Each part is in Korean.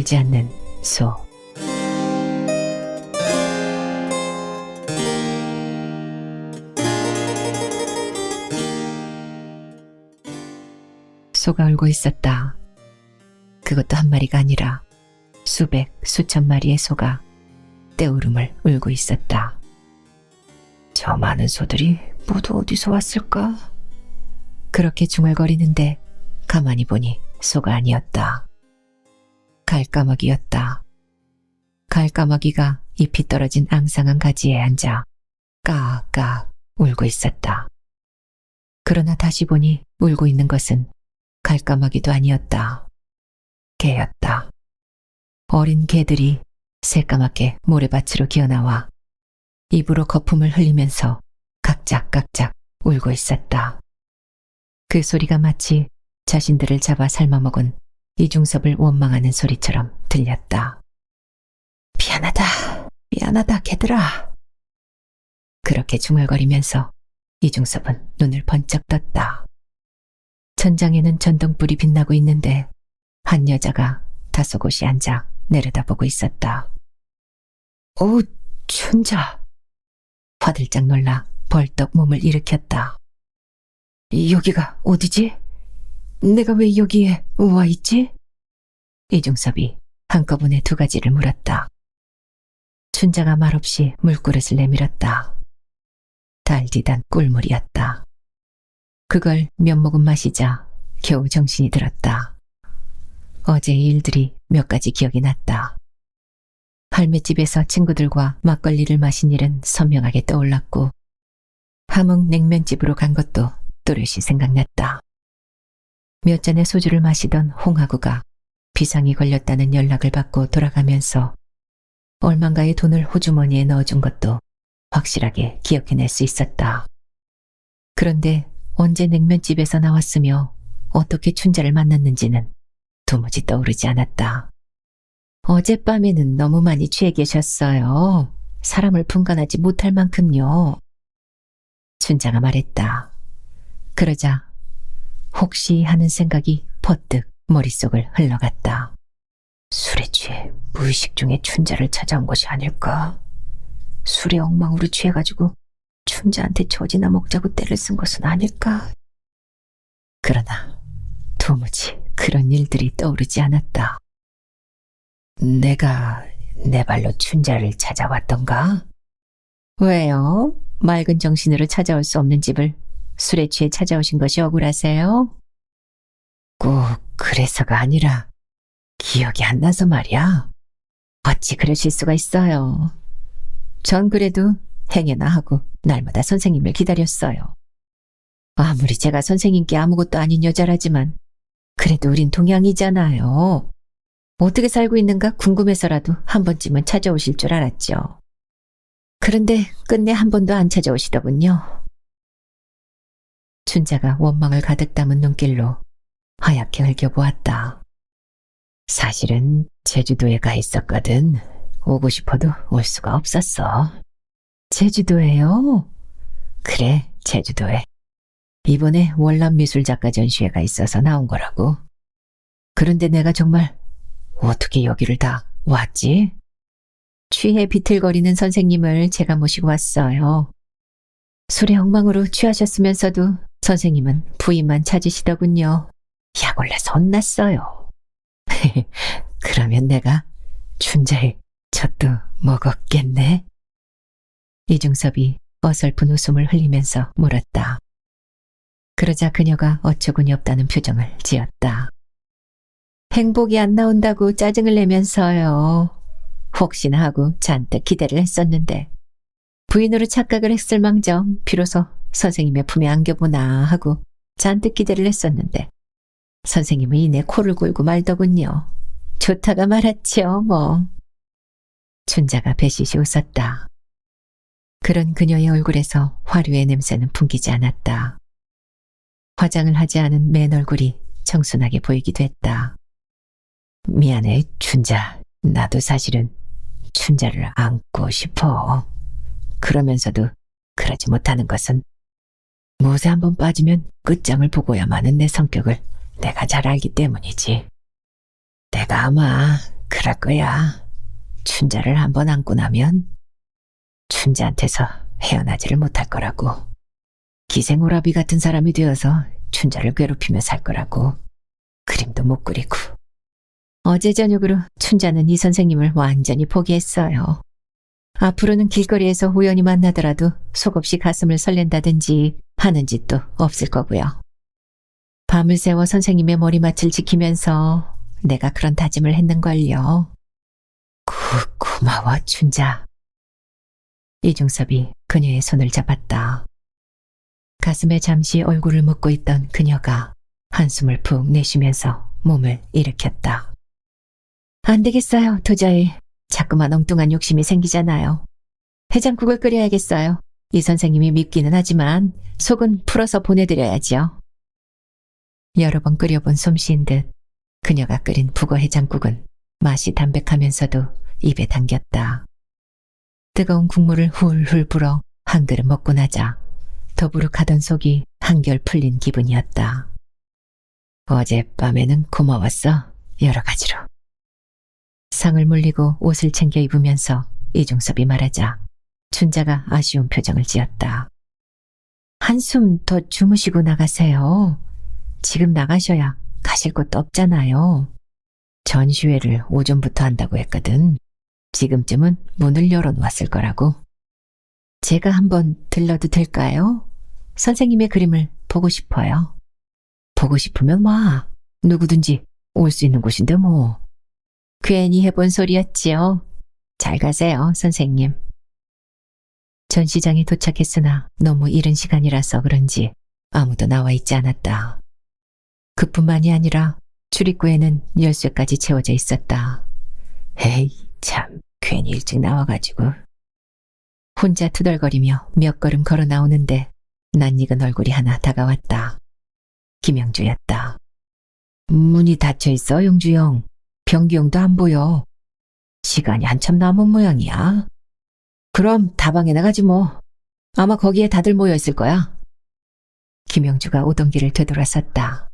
울지 않는 소. 소가 울고 있었다. 그것도 한 마리가 아니라 수백, 수천 마리의 소가 떼울음을 울고 있었다. 저 많은 소들이 모두 어디서 왔을까? 그렇게 중얼거리는데 가만히 보니 소가 아니었다. 갈까마귀였다. 갈까마귀가 잎이 떨어진 앙상한 가지에 앉아 까악 울고 있었다. 그러나 다시 보니 울고 있는 것은 갈까마귀도 아니었다. 개였다. 어린 개들이 새까맣게 모래밭으로 기어나와 입으로 거품을 흘리면서 각작각작 울고 있었다. 그 소리가 마치 자신들을 잡아 삶아먹은 이중섭을 원망하는 소리처럼 들렸다. 미안하다, 미안하다, 개들아. 그렇게 중얼거리면서 이중섭은 눈을 번쩍 떴다. 천장에는 전등불이 빛나고 있는데 한 여자가 다소곳이 앉아 내려다보고 있었다. 오, 춘자. 화들짝 놀라 벌떡 몸을 일으켰다. 여기가 어디지? 내가 왜 여기에 와 있지? 이중섭이 한꺼번에 두 가지를 물었다. 춘자가 말없이 물그릇을 내밀었다. 달디단 꿀물이었다. 그걸 몇 모금 마시자 겨우 정신이 들었다. 어제의 일들이 몇 가지 기억이 났다. 할매집에서 친구들과 막걸리를 마신 일은 선명하게 떠올랐고 함흥 냉면집으로 간 것도 또렷이 생각났다. 몇 잔의 소주를 마시던 홍하구가 비상이 걸렸다는 연락을 받고 돌아가면서 얼만가의 돈을 호주머니에 넣어준 것도 확실하게 기억해낼 수 있었다. 그런데 언제 냉면집에서 나왔으며 어떻게 춘자를 만났는지는 도무지 떠오르지 않았다. 어젯밤에는 너무 많이 취해 계셨어요. 사람을 분간하지 못할 만큼요. 춘자가 말했다. 그러자 혹시 하는 생각이 퍼뜩 머릿속을 흘러갔다. 술에 취해 무의식 중에 춘자를 찾아온 것이 아닐까? 술에 엉망으로 취해가지고 춘자한테 젖이나 먹자고 떼를 쓴 것은 아닐까? 그러나 도무지 그런 일들이 떠오르지 않았다. 내가 내 발로 춘자를 찾아왔던가? 왜요? 맑은 정신으로 찾아올 수 없는 집을 술에 취해 찾아오신 것이 억울하세요? 꼭 그래서가 아니라 기억이 안 나서 말이야. 어찌 그러실 수가 있어요. 전 그래도 행여나 하고 날마다 선생님을 기다렸어요. 아무리 제가 선생님께 아무것도 아닌 여자라지만 그래도 우린 동양이잖아요. 어떻게 살고 있는가 궁금해서라도 한 번쯤은 찾아오실 줄 알았죠. 그런데 끝내 한 번도 안 찾아오시더군요. 춘자가 원망을 가득 담은 눈길로 하얗게 흘겨보았다. 사실은 제주도에 가 있었거든. 오고 싶어도 올 수가 없었어. 제주도에요? 그래, 제주도에. 이번에 월남미술작가 전시회가 있어서 나온 거라고. 그런데 내가 정말 어떻게 여기를 다 왔지? 취해 비틀거리는 선생님을 제가 모시고 왔어요. 술의 엉망으로 취하셨으면서도 선생님은 부인만 찾으시더군요. 약 올라서 혼났어요. 그러면 내가 춘자의 젖도 먹었겠네? 이중섭이 어설픈 웃음을 흘리면서 물었다. 그러자 그녀가 어처구니 없다는 표정을 지었다. 행복이 안 나온다고 짜증을 내면서요. 혹시나 하고 잔뜩 기대를 했었는데 부인으로 착각을 했을 망정 비로소 선생님의 품에 안겨보나 하고 잔뜩 기대를 했었는데 선생님은 이내 코를 골고 말더군요. 좋다가 말았죠 뭐. 춘자가 배시시 웃었다. 그런 그녀의 얼굴에서 화류의 냄새는 풍기지 않았다. 화장을 하지 않은 맨 얼굴이 청순하게 보이기도 했다. 미안해, 춘자. 나도 사실은 춘자를 안고 싶어. 그러면서도 그러지 못하는 것은 못에 한번 빠지면 끝장을 보고야 마는 내 성격을 내가 잘 알기 때문이지. 내가 아마 그럴 거야. 춘자를 한번 안고 나면 춘자한테서 헤어나지를 못할 거라고. 기생오라비 같은 사람이 되어서 춘자를 괴롭히며 살 거라고. 그림도 못 그리고. 어제 저녁으로 춘자는 이 선생님을 완전히 포기했어요. 앞으로는 길거리에서 우연히 만나더라도 속없이 가슴을 설렌다든지 하는 짓도 없을 거고요. 밤을 새워 선생님의 머리맡을 지키면서 내가 그런 다짐을 했는걸요. 고마워, 춘자. 이중섭이 그녀의 손을 잡았다. 가슴에 잠시 얼굴을 묻고 있던 그녀가 한숨을 푹 내쉬면서 몸을 일으켰다. 안 되겠어요, 도저히. 자꾸만 엉뚱한 욕심이 생기잖아요. 해장국을 끓여야겠어요. 이 선생님이 밉기는 하지만 속은 풀어서 보내드려야지요. 여러 번 끓여본 솜씨인 듯 그녀가 끓인 북어 해장국은 맛이 담백하면서도 입에 당겼다. 뜨거운 국물을 훌훌 불어 한 그릇 먹고 나자 더부룩하던 속이 한결 풀린 기분이었다. 어젯밤에는 고마웠어, 여러 가지로. 상을 물리고 옷을 챙겨 입으면서 이중섭이 말하자 춘자가 아쉬운 표정을 지었다. 한숨 더 주무시고 나가세요. 지금 나가셔야 가실 곳도 없잖아요. 전시회를 오전부터 한다고 했거든. 지금쯤은 문을 열어놓았을 거라고. 제가 한번 들러도 될까요? 선생님의 그림을 보고 싶어요. 보고 싶으면 와. 누구든지 올 수 있는 곳인데 뭐. 괜히 해본 소리였지요. 잘 가세요, 선생님. 전시장에 도착했으나 너무 이른 시간이라서 그런지 아무도 나와 있지 않았다. 그뿐만이 아니라 출입구에는 열쇠까지 채워져 있었다. 에이, 참, 괜히 일찍 나와가지고. 혼자 투덜거리며 몇 걸음 걸어 나오는데 낯익은 얼굴이 하나 다가왔다. 김영주였다. 문이 닫혀 있어, 영주 형. 병기 형도 안 보여. 시간이 한참 남은 모양이야. 그럼 다방에 나가지 뭐. 아마 거기에 다들 모여 있을 거야. 김영주가 오던 길을 되돌아섰다.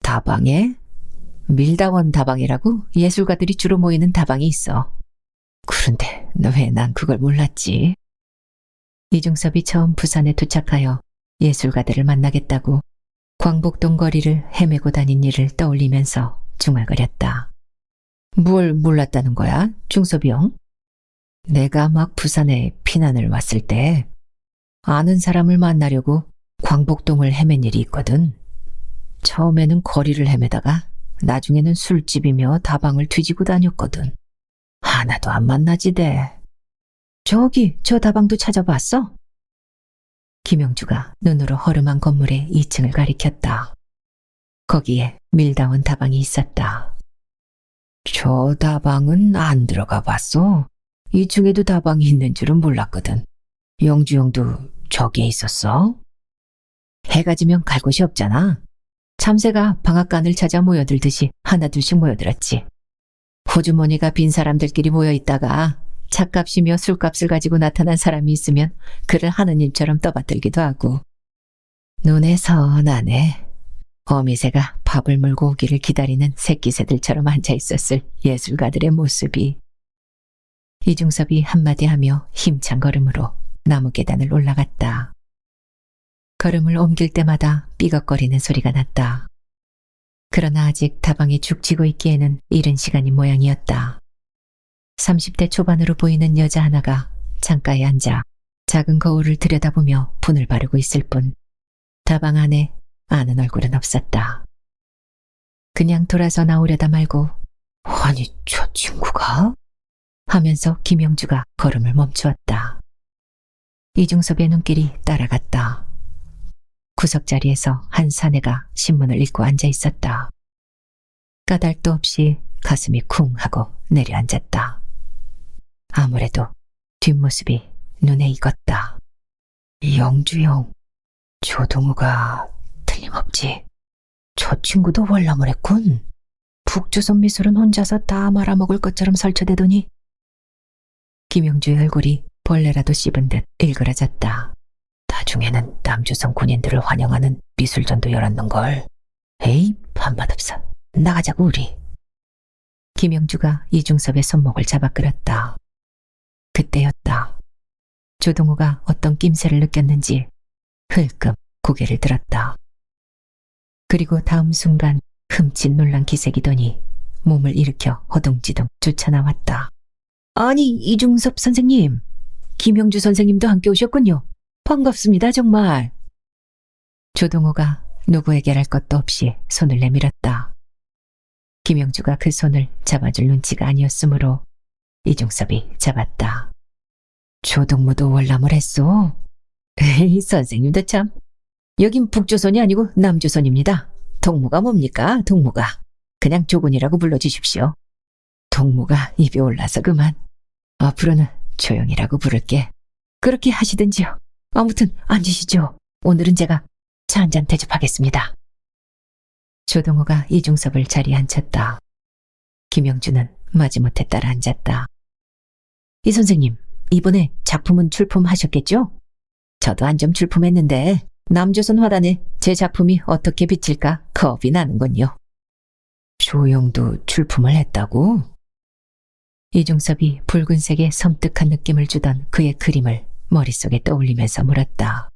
다방에? 밀다원 다방이라고 예술가들이 주로 모이는 다방이 있어. 그런데 왜 난 그걸 몰랐지? 이중섭이 처음 부산에 도착하여 예술가들을 만나겠다고 광복동 거리를 헤매고 다닌 일을 떠올리면서 중얼거렸다. 뭘 몰랐다는 거야, 중섭이 형? 내가 막 부산에 피난을 왔을 때 아는 사람을 만나려고 광복동을 헤맨 일이 있거든. 처음에는 거리를 헤매다가 나중에는 술집이며 다방을 뒤지고 다녔거든. 하나도 안 만나지대. 저기 저 다방도 찾아봤어? 김영주가 눈으로 허름한 건물의 2층을 가리켰다. 거기에 밀다원 다방이 있었다. 저 다방은 안 들어가 봤어. 2층에도 다방이 있는 줄은 몰랐거든. 영주 형도 저기에 있었어? 해가 지면 갈 곳이 없잖아. 참새가 방앗간을 찾아 모여들듯이 하나둘씩 모여들었지. 호주머니가 빈 사람들끼리 모여있다가 차값이며 술값을 가지고 나타난 사람이 있으면 그를 하는 일처럼 떠받들기도 하고. 눈에 선하네. 어미새가 밥을 물고 오기를 기다리는 새끼새들처럼 앉아있었을 예술가들의 모습이. 이중섭이 한마디 하며 힘찬 걸음으로 나무 계단을 올라갔다. 걸음을 옮길 때마다 삐걱거리는 소리가 났다. 그러나 아직 다방에 죽치고 있기에는 이른 시간인 모양이었다. 30대 초반으로 보이는 여자 하나가 창가에 앉아 작은 거울을 들여다보며 분을 바르고 있을 뿐 다방 안에 아는 얼굴은 없었다. 그냥 돌아서 나오려다 말고 아니 저 친구가? 하면서 김영주가 걸음을 멈추었다. 이중섭의 눈길이 따라갔다. 구석자리에서 한 사내가 신문을 읽고 앉아 있었다. 까닭도 없이 가슴이 쿵 하고 내려앉았다. 아무래도 뒷모습이 눈에 익었다. 영주형, 조동우가 틀림없지. 저 친구도 월남을 했군. 북조선 미술은 혼자서 다 말아먹을 것처럼 설쳐대더니. 김영주의 얼굴이 벌레라도 씹은 듯 일그러졌다. 나중에는 남조선 군인들을 환영하는 미술전도 열었는걸. 에이, 밥맛 없어. 나가자고 우리. 김영주가 이중섭의 손목을 잡아 끌었다. 그때였다. 조동호가 어떤 낌새를 느꼈는지 흘끔 고개를 들었다. 그리고 다음 순간 흠칫 놀란 기색이더니 몸을 일으켜 허둥지둥 쫓아나왔다. 아니, 이중섭 선생님. 김영주 선생님도 함께 오셨군요. 반갑습니다, 정말. 조동호가 누구에게랄 것도 없이 손을 내밀었다. 김영주가 그 손을 잡아줄 눈치가 아니었으므로 이중섭이 잡았다. 조동무도 월남을 했소. 에이, 선생님도 참. 여긴 북조선이 아니고 남조선입니다. 동무가 뭡니까, 동무가. 그냥 조군이라고 불러주십시오. 동무가 입이 올라서 그만. 앞으로는 조용히라고 부를게. 그렇게 하시든지요. 아무튼 앉으시죠. 오늘은 제가 차 한잔 대접하겠습니다. 조동호가 이중섭을 자리에 앉혔다. 김영주는 마지못해 따라 앉았다. 이 선생님, 이번에 작품은 출품하셨겠죠? 저도 한 점 출품했는데 남조선 화단에 제 작품이 어떻게 비칠까 겁이 나는군요. 조영도 출품을 했다고? 이중섭이 붉은색의 섬뜩한 느낌을 주던 그의 그림을 머릿속에 떠올리면서 물었다.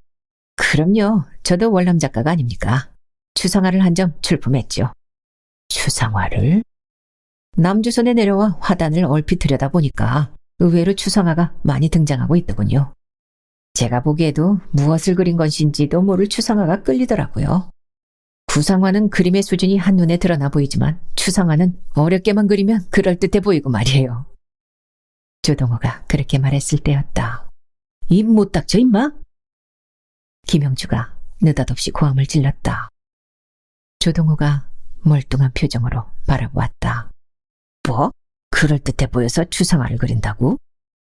그럼요. 저도 월남 작가가 아닙니까? 추상화를 한 점 출품했죠. 추상화를? 남조선에 내려와 화단을 얼핏 들여다보니까 의외로 추상화가 많이 등장하고 있더군요. 제가 보기에도 무엇을 그린 것인지도 모를 추상화가 끌리더라고요. 구상화는 그림의 수준이 한눈에 드러나 보이지만 추상화는 어렵게만 그리면 그럴듯해 보이고 말이에요. 조동호가 그렇게 말했을 때였다. 입 못 닥쳐 임마? 김영주가 느닷없이 고함을 질렀다. 조동호가 멀뚱한 표정으로 바라보았다. 뭐? 그럴듯해 보여서 추상화를 그린다고?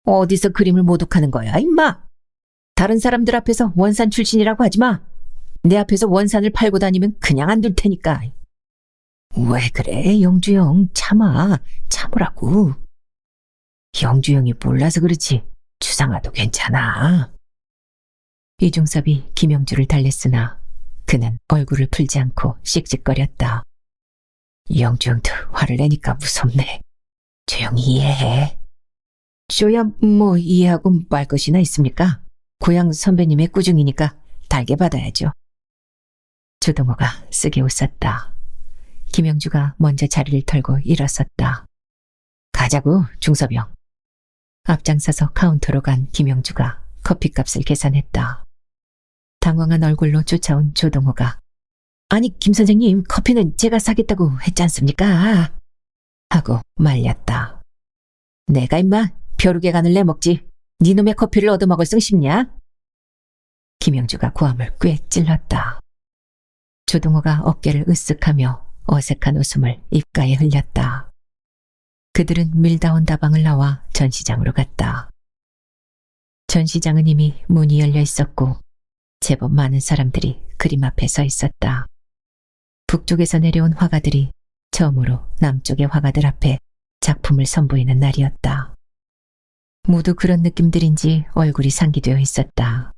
어디서 그림을 모독하는 거야 임마? 다른 사람들 앞에서 원산 출신이라고 하지 마. 내 앞에서 원산을 팔고 다니면 그냥 안 둘 테니까. 왜 그래, 영주형. 참으라고. 영주형이 몰라서 그렇지. 추상화도 괜찮아. 이중섭이 김영주를 달랬으나 그는 얼굴을 풀지 않고 씩씩거렸다. 영주형도 화를 내니까 무섭네. 조용히 이해해. 저야 뭐 이해하고 말 것이나 있습니까? 고향 선배님의 꾸중이니까 달게 받아야죠. 조동호가 쓰게 웃었다. 김영주가 먼저 자리를 털고 일어섰다. 가자고, 중섭이 형. 앞장서서 카운터로 간 김영주가 커피값을 계산했다. 당황한 얼굴로 쫓아온 조동호가 아니, 김 선생님, 커피는 제가 사겠다고 했지 않습니까? 하고 말렸다. 내가 임마 벼룩의 간을 내먹지. 네 놈의 커피를 얻어먹을 성 싶냐? 김영주가 고함을 꽤 찔렀다. 조동호가 어깨를 으쓱하며 어색한 웃음을 입가에 흘렸다. 그들은 밀다운 다방을 나와 전시장으로 갔다. 전시장은 이미 문이 열려 있었고 제법 많은 사람들이 그림 앞에 서 있었다. 북쪽에서 내려온 화가들이 처음으로 남쪽의 화가들 앞에 작품을 선보이는 날이었다. 모두 그런 느낌들인지 얼굴이 상기되어 있었다.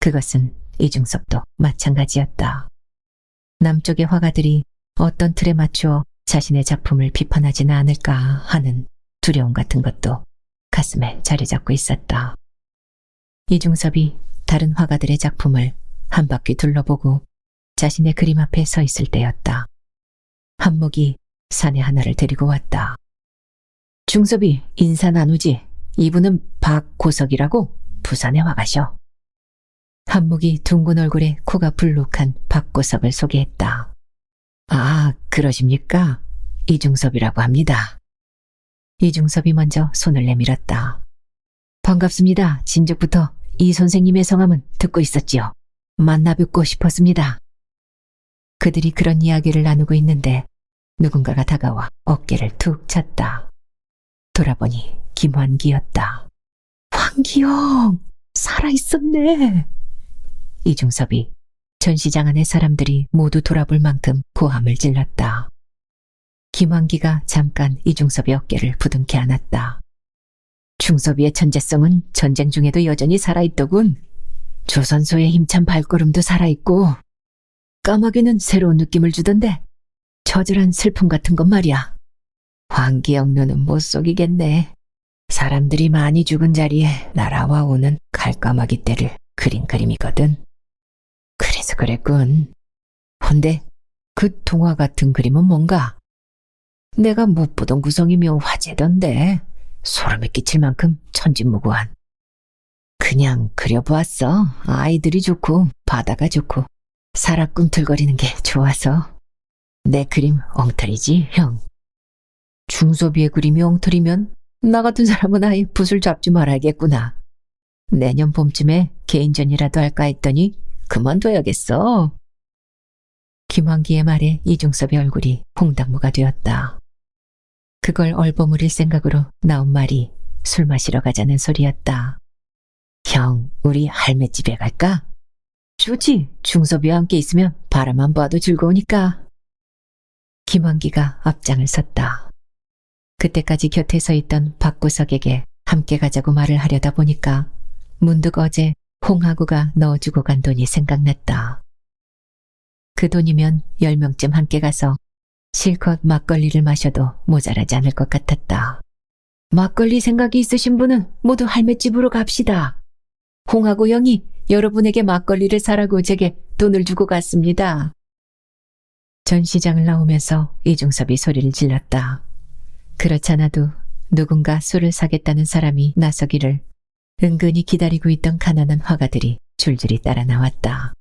그것은 이중섭도 마찬가지였다. 남쪽의 화가들이 어떤 틀에 맞추어 자신의 작품을 비판하지는 않을까 하는 두려움 같은 것도 가슴에 자리 잡고 있었다. 이중섭이 다른 화가들의 작품을 한 바퀴 둘러보고 자신의 그림 앞에 서 있을 때였다. 한목이 사내 하나를 데리고 왔다. 중섭이 인사 나누지. 이분은 박고석이라고 부산의 화가셔. 한목이 둥근 얼굴에 코가 불룩한 박고석을 소개했다. 아, 그러십니까? 이중섭이라고 합니다. 이중섭이 먼저 손을 내밀었다. 반갑습니다. 진즉부터 이 선생님의 성함은 듣고 있었지요. 만나 뵙고 싶었습니다. 그들이 그런 이야기를 나누고 있는데 누군가가 다가와 어깨를 툭 찼다. 돌아보니 김환기였다. 환기형! 살아있었네. 이중섭이 전시장 안의 사람들이 모두 돌아볼 만큼 고함을 질렀다. 김환기가 잠깐 이중섭의 어깨를 부둥켜 안았다. 중섭이의 천재성은 전쟁 중에도 여전히 살아있더군. 조선소의 힘찬 발걸음도 살아있고 까마귀는 새로운 느낌을 주던데 처절한 슬픔 같은 건 말이야. 황기영 눈은 못 속이겠네. 사람들이 많이 죽은 자리에 날아와 오는 칼까마귀 떼를 그린 그림이거든. 그래서 그랬군. 헌데 그 동화 같은 그림은 뭔가? 내가 못 보던 구성이며 화제던데 소름이 끼칠 만큼 천진무구한. 그냥 그려보았어. 아이들이 좋고 바다가 좋고 살아 꿈틀거리는 게 좋아서. 내 그림 엉터리지, 형. 중소비의 그림이 엉터리면 나 같은 사람은 아예 붓을 잡지 말아야겠구나. 내년 봄쯤에 개인전이라도 할까 했더니 그만둬야겠어. 김환기의 말에 이중섭의 얼굴이 홍당무가 되었다. 그걸 얼버무릴 생각으로 나온 말이 술 마시러 가자는 소리였다. 형, 우리 할매 집에 갈까? 좋지. 중섭이와 함께 있으면 바라만 봐도 즐거우니까. 김환기가 앞장을 섰다. 그때까지 곁에 서 있던 박구석에게 함께 가자고 말을 하려다 보니까 문득 어제 홍하구가 넣어주고 간 돈이 생각났다. 그 돈이면 10명쯤 함께 가서 실컷 막걸리를 마셔도 모자라지 않을 것 같았다. 막걸리 생각이 있으신 분은 모두 할매집으로 갑시다. 홍하구 형이 여러분에게 막걸리를 사라고 제게 돈을 주고 갔습니다. 전시장을 나오면서 이중섭이 소리를 질렀다. 그렇잖아도 누군가 술을 사겠다는 사람이 나서기를 은근히 기다리고 있던 가난한 화가들이 줄줄이 따라 나왔다.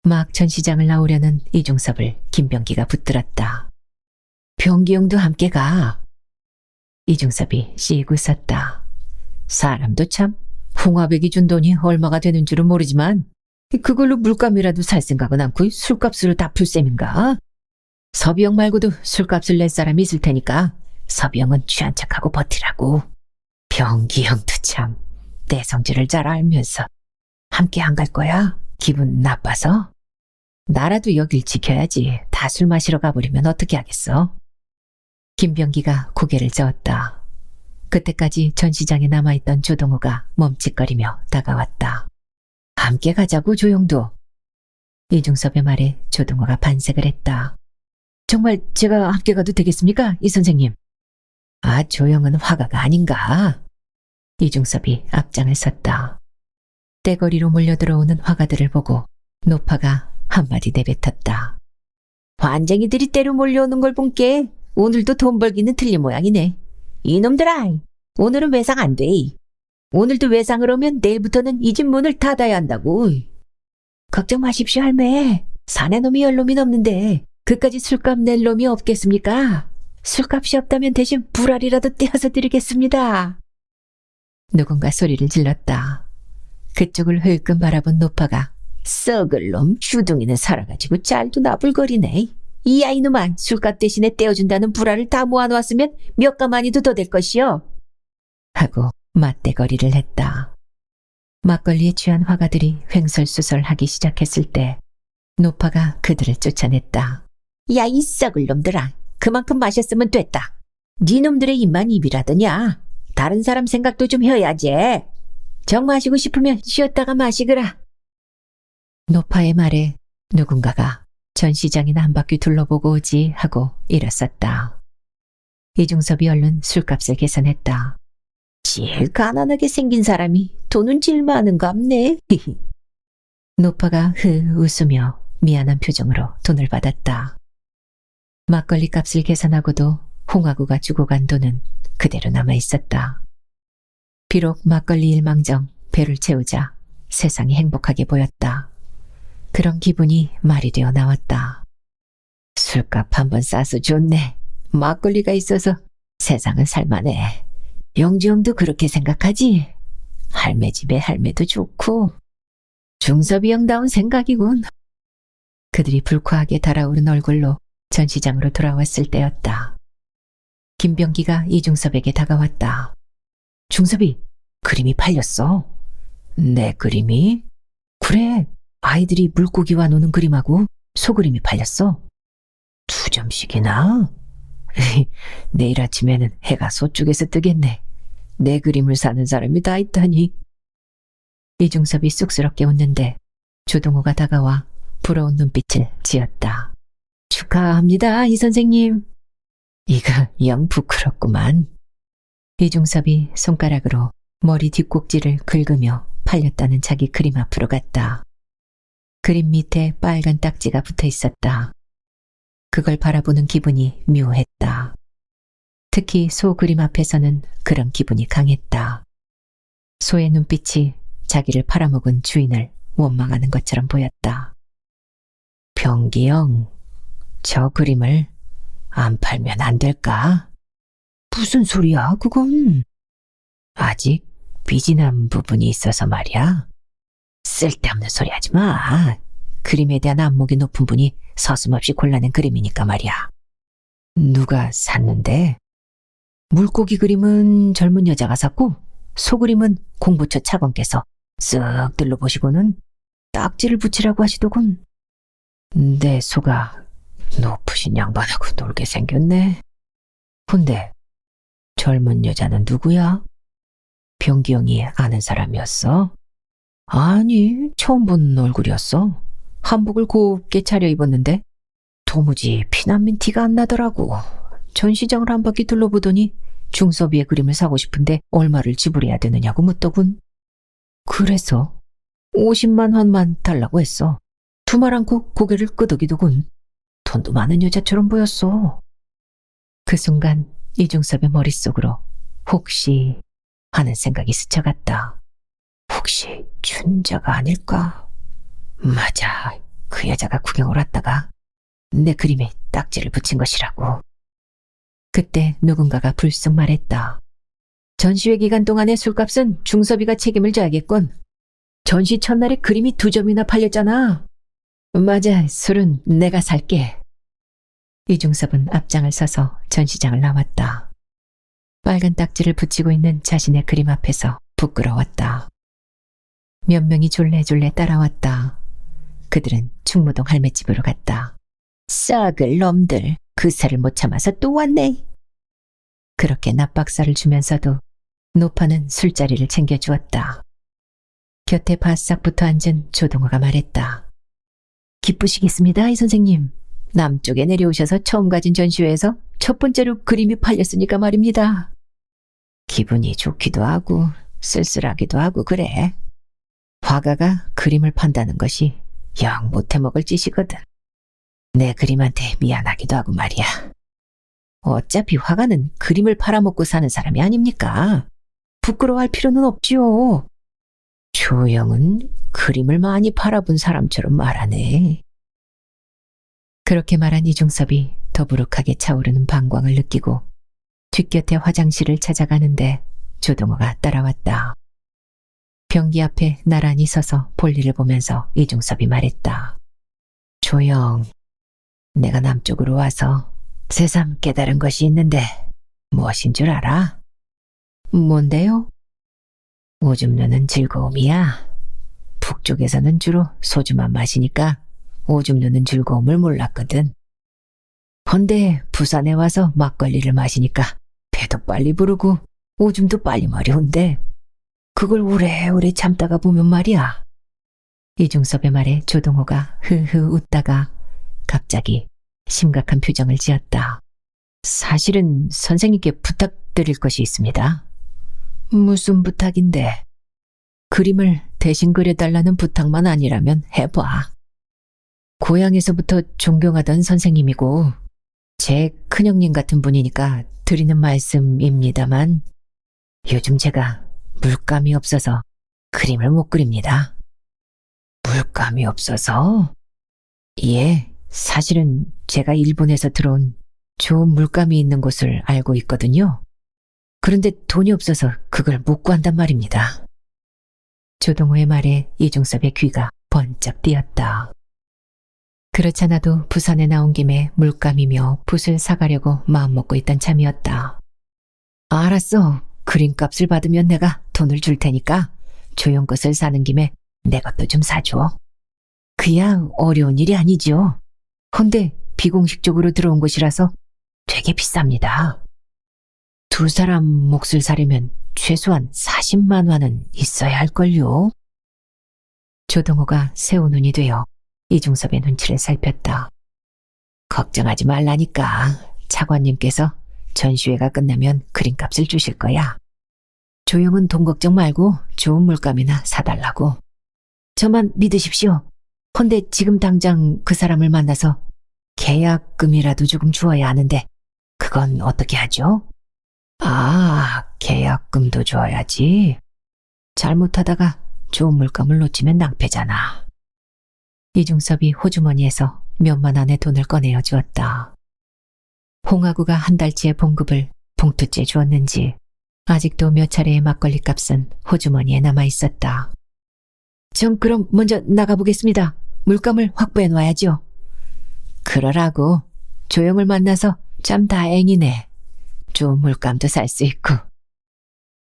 막 전시장을 나오려는 이중섭을 김병기가 붙들었다. 병기 형도 함께 가. 이중섭이 씩 웃었다. 사람도 참 홍화백이 준 돈이 얼마가 되는 줄은 모르지만 그걸로 물감이라도 살 생각은 않고 술값으로 다 풀 셈인가? 서비형 말고도 술값을 낼 사람이 있을 테니까 서비형은 취한 척하고 버티라고. 병기 형도 참 내 성질을 잘 알면서 함께 안 갈 거야? 기분 나빠서? 나라도 여길 지켜야지. 다 술 마시러 가버리면 어떻게 하겠어? 김병기가 고개를 저었다. 그때까지 전시장에 남아있던 조동호가 멈칫거리며 다가왔다. 함께 가자고, 조용도. 이중섭의 말에 조동호가 반색을 했다. 정말 제가 함께 가도 되겠습니까, 이 선생님? 아, 조용은 화가가 아닌가? 이중섭이 앞장을 섰다. 떼거리로 몰려들어오는 화가들을 보고 노파가 한마디 내뱉었다. 환쟁이들이 때로 몰려오는 걸 본게 오늘도 돈 벌기는 틀린 모양이네. 이놈들아, 오늘은 외상 안 돼. 오늘도 외상을 오면 내일부터는 이 집 문을 닫아야 한다고. 걱정 마십시오, 할매. 사내 놈이 10놈이 넘는데 그까지 술값 낼 놈이 없겠습니까? 술값이 없다면 대신 불알이라도 떼어서 드리겠습니다. 누군가 소리를 질렀다. 그쪽을 흘끔 바라본 노파가 썩을 놈 주둥이는 살아가지고 짤도 나불거리네. 이 아이놈아, 술값 대신에 떼어준다는 불알을 다 모아놓았으면 몇 가마니도 더 될 것이요. 하고 맞대거리를 했다. 막걸리에 취한 화가들이 횡설수설하기 시작했을 때 노파가 그들을 쫓아냈다. 야, 이 썩을 놈들아, 그만큼 마셨으면 됐다. 네 놈들의 입만 입이라더냐. 다른 사람 생각도 좀 해야지. 정 마시고 싶으면 쉬었다가 마시거라. 노파의 말에 누군가가 전시장이나 한 바퀴 둘러보고 오지 하고 일었었다. 이중섭이 얼른 술값을 계산했다. 제일 가난하게 생긴 사람이 돈은 제일 많은갑네. 노파가 웃으며 미안한 표정으로 돈을 받았다. 막걸리 값을 계산하고도 홍하구가 주고 간 돈은 그대로 남아있었다. 비록 막걸리 일망정 배를 채우자 세상이 행복하게 보였다. 그런 기분이 말이 되어 나왔다. 술값 한번 싸서 좋네. 막걸리가 있어서 세상은 살만해. 영주 형도 그렇게 생각하지? 할매 집에 할매도 좋고. 중섭이 형다운 생각이군. 그들이 불쾌하게 달아오른 얼굴로 전시장으로 돌아왔을 때였다. 김병기가 이중섭에게 다가왔다. 중섭이, 그림이 팔렸어. 내 그림이? 그래, 아이들이 물고기와 노는 그림하고 소그림이 팔렸어. 2점씩이나? 내일 아침에는 해가 서쪽에서 뜨겠네. 내 그림을 사는 사람이 다 있다니. 이중섭이 쑥스럽게 웃는데 조동호가 다가와 부러운 눈빛을 지었다. 축하합니다, 이 선생님. 이거 영 부끄럽구만. 이중섭이 손가락으로 머리 뒷꼭지를 긁으며 팔렸다는 자기 그림 앞으로 갔다. 그림 밑에 빨간 딱지가 붙어 있었다. 그걸 바라보는 기분이 묘했다. 특히 소 그림 앞에서는 그런 기분이 강했다. 소의 눈빛이 자기를 팔아먹은 주인을 원망하는 것처럼 보였다. 병기영, 저 그림을 안 팔면 안 될까? 무슨 소리야, 그건? 아직 빚이 난 부분이 있어서 말이야. 쓸데없는 소리 하지 마. 그림에 대한 안목이 높은 분이 서슴없이 골라낸 그림이니까 말이야. 누가 샀는데? 물고기 그림은 젊은 여자가 샀고 소 그림은 공부처 차관께서 쓱 들러보시고는 딱지를 붙이라고 하시더군. 내 소가 높으신 양반하고 놀게 생겼네. 근데 젊은 여자는 누구야? 병기영이 아는 사람이었어? 아니, 처음 본 얼굴이었어. 한복을 곱게 차려입었는데 도무지 피난민 티가 안 나더라고. 전시장을 한 바퀴 둘러보더니 중섭이의 그림을 사고 싶은데 얼마를 지불해야 되느냐고 묻더군. 그래서 50만 환만 달라고 했어. 두말 않고 고개를 끄덕이더군. 돈도 많은 여자처럼 보였어. 그 순간 이중섭의 머릿속으로 혹시 하는 생각이 스쳐갔다. 혹시 춘자가 아닐까? 맞아, 그 여자가 구경을 왔다가 내 그림에 딱지를 붙인 것이라고. 그때 누군가가 불쑥 말했다. 전시회 기간 동안의 술값은 중섭이가 책임을 져야겠군. 전시 첫날에 그림이 2점이나 팔렸잖아. 맞아, 술은 내가 살게. 이중섭은 앞장을 서서 전시장을 나왔다. 빨간 딱지를 붙이고 있는 자신의 그림 앞에서 부끄러웠다. 몇 명이 졸래졸래 따라왔다. 그들은 충무동 할매집으로 갔다. 썩을 놈들, 그새를 못 참아서 또 왔네. 그렇게 납박살을 주면서도 노파는 술자리를 챙겨주었다. 곁에 바싹 붙어 앉은 조동호가 말했다. 기쁘시겠습니다, 이 선생님. 남쪽에 내려오셔서 처음 가진 전시회에서 첫 번째로 그림이 팔렸으니까 말입니다. 기분이 좋기도 하고 쓸쓸하기도 하고 그래. 화가가 그림을 판다는 것이 영 못해먹을 짓이거든. 내 그림한테 미안하기도 하고 말이야. 어차피 화가는 그림을 팔아먹고 사는 사람이 아닙니까? 부끄러워할 필요는 없지요. 조영은 그림을 많이 팔아본 사람처럼 말하네. 그렇게 말한 이중섭이 더부룩하게 차오르는 방광을 느끼고 뒷곁에 화장실을 찾아가는데 조동호가 따라왔다. 변기 앞에 나란히 서서 볼일을 보면서 이중섭이 말했다. 조영, 내가 남쪽으로 와서 새삼 깨달은 것이 있는데 무엇인 줄 알아? 뭔데요? 오줌 누는 즐거움이야. 북쪽에서는 주로 소주만 마시니까 오줌 누는 즐거움을 몰랐거든. 헌데 부산에 와서 막걸리를 마시니까 배도 빨리 부르고 오줌도 빨리 마려운데 그걸 오래오래 참다가 보면 말이야. 이중섭의 말에 조동호가 흐흐 웃다가 갑자기 심각한 표정을 지었다. 사실은 선생님께 부탁드릴 것이 있습니다. 무슨 부탁인데? 그림을 대신 그려달라는 부탁만 아니라면 해봐. 고향에서부터 존경하던 선생님이고 제 큰형님 같은 분이니까 드리는 말씀입니다만 요즘 제가 물감이 없어서 그림을 못 그립니다. 물감이 없어서? 예, 사실은 제가 일본에서 들어온 좋은 물감이 있는 곳을 알고 있거든요. 그런데 돈이 없어서 그걸 못 구한단 말입니다. 조동호의 말에 이중섭의 귀가 번쩍 띄었다. 그렇잖아도 부산에 나온 김에 물감이며 붓을 사가려고 마음먹고 있던 참이었다. 알았어. 그림값을 받으면 내가 돈을 줄 테니까 조용 것을 사는 김에 내 것도 좀 사줘. 그야 어려운 일이 아니죠. 헌데 비공식적으로 들어온 곳이라서 되게 비쌉니다. 2사람 몫을 사려면 최소한 40만 원은 있어야 할걸요. 조동호가 새우 눈이 되어 이중섭의 눈치를 살폈다. 걱정하지 말라니까. 차관님께서 전시회가 끝나면 그림값을 주실 거야. 조영은 돈 걱정 말고 좋은 물감이나 사달라고. 저만 믿으십시오. 헌데 지금 당장 그 사람을 만나서 계약금이라도 조금 주어야 하는데 그건 어떻게 하죠? 아, 계약금도 줘야지. 잘못하다가 좋은 물감을 놓치면 낭패잖아. 이중섭이 호주머니에서 몇만 원의 돈을 꺼내어 주었다. 홍하구가 한 달치의 봉급을 봉투째 주었는지 아직도 몇 차례의 막걸리 값은 호주머니에 남아 있었다. 전 그럼 먼저 나가보겠습니다. 물감을 확보해 놔야죠. 그러라고. 조영을 만나서 참 다행이네. 좋은 물감도 살 수 있고.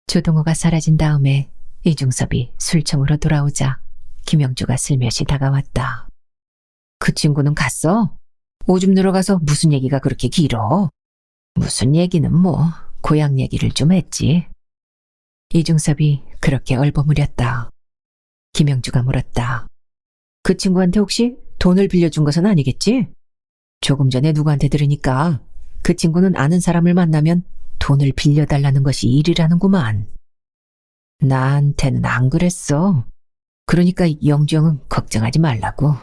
조동호가 사라진 다음에 이중섭이 술청으로 돌아오자 김영주가 슬며시 다가왔다. 그 친구는 갔어? 오줌 누러 가서 무슨 얘기가 그렇게 길어? 무슨 얘기는 뭐 고향 얘기를 좀 했지. 이중섭이 그렇게 얼버무렸다. 김영주가 물었다. 그 친구한테 혹시 돈을 빌려준 것은 아니겠지? 조금 전에 누구한테 들으니까 그 친구는 아는 사람을 만나면 돈을 빌려달라는 것이 일이라는구만. 나한테는 안 그랬어. 그러니까 영주형은 걱정하지 말라고.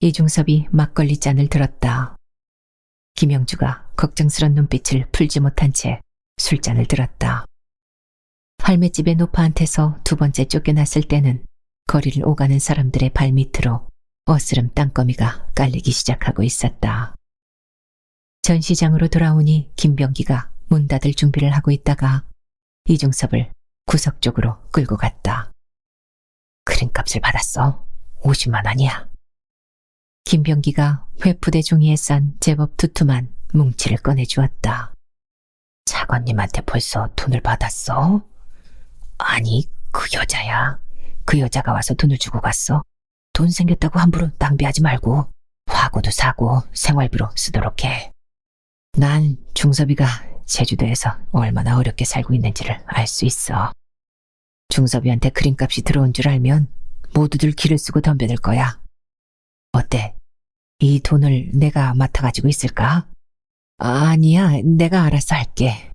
이중섭이 막걸리 잔을 들었다. 김영주가 걱정스런 눈빛을 풀지 못한 채 술잔을 들었다. 할매집의 노파한테서 두 번째 쫓겨났을 때는 거리를 오가는 사람들의 발밑으로 어스름 땅거미가 깔리기 시작하고 있었다. 전시장으로 돌아오니 김병기가 문 닫을 준비를 하고 있다가 이중섭을 구석 쪽으로 끌고 갔다. 그림값을 받았어. 50만 원이야. 김병기가 회푸대 종이에 싼 제법 두툼한 뭉치를 꺼내주었다. 차관님한테 벌써 돈을 받았어? 아니, 그 여자야. 그 여자가 와서 돈을 주고 갔어. 돈 생겼다고 함부로 낭비하지 말고 화구도 사고 생활비로 쓰도록 해. 난 중섭이가 제주도에서 얼마나 어렵게 살고 있는지를 알 수 있어. 중섭이한테 그림값이 들어온 줄 알면 모두들 기를 쓰고 덤벼들 거야. 어때? 이 돈을 내가 맡아가지고 있을까? 아니야, 내가 알아서 할게.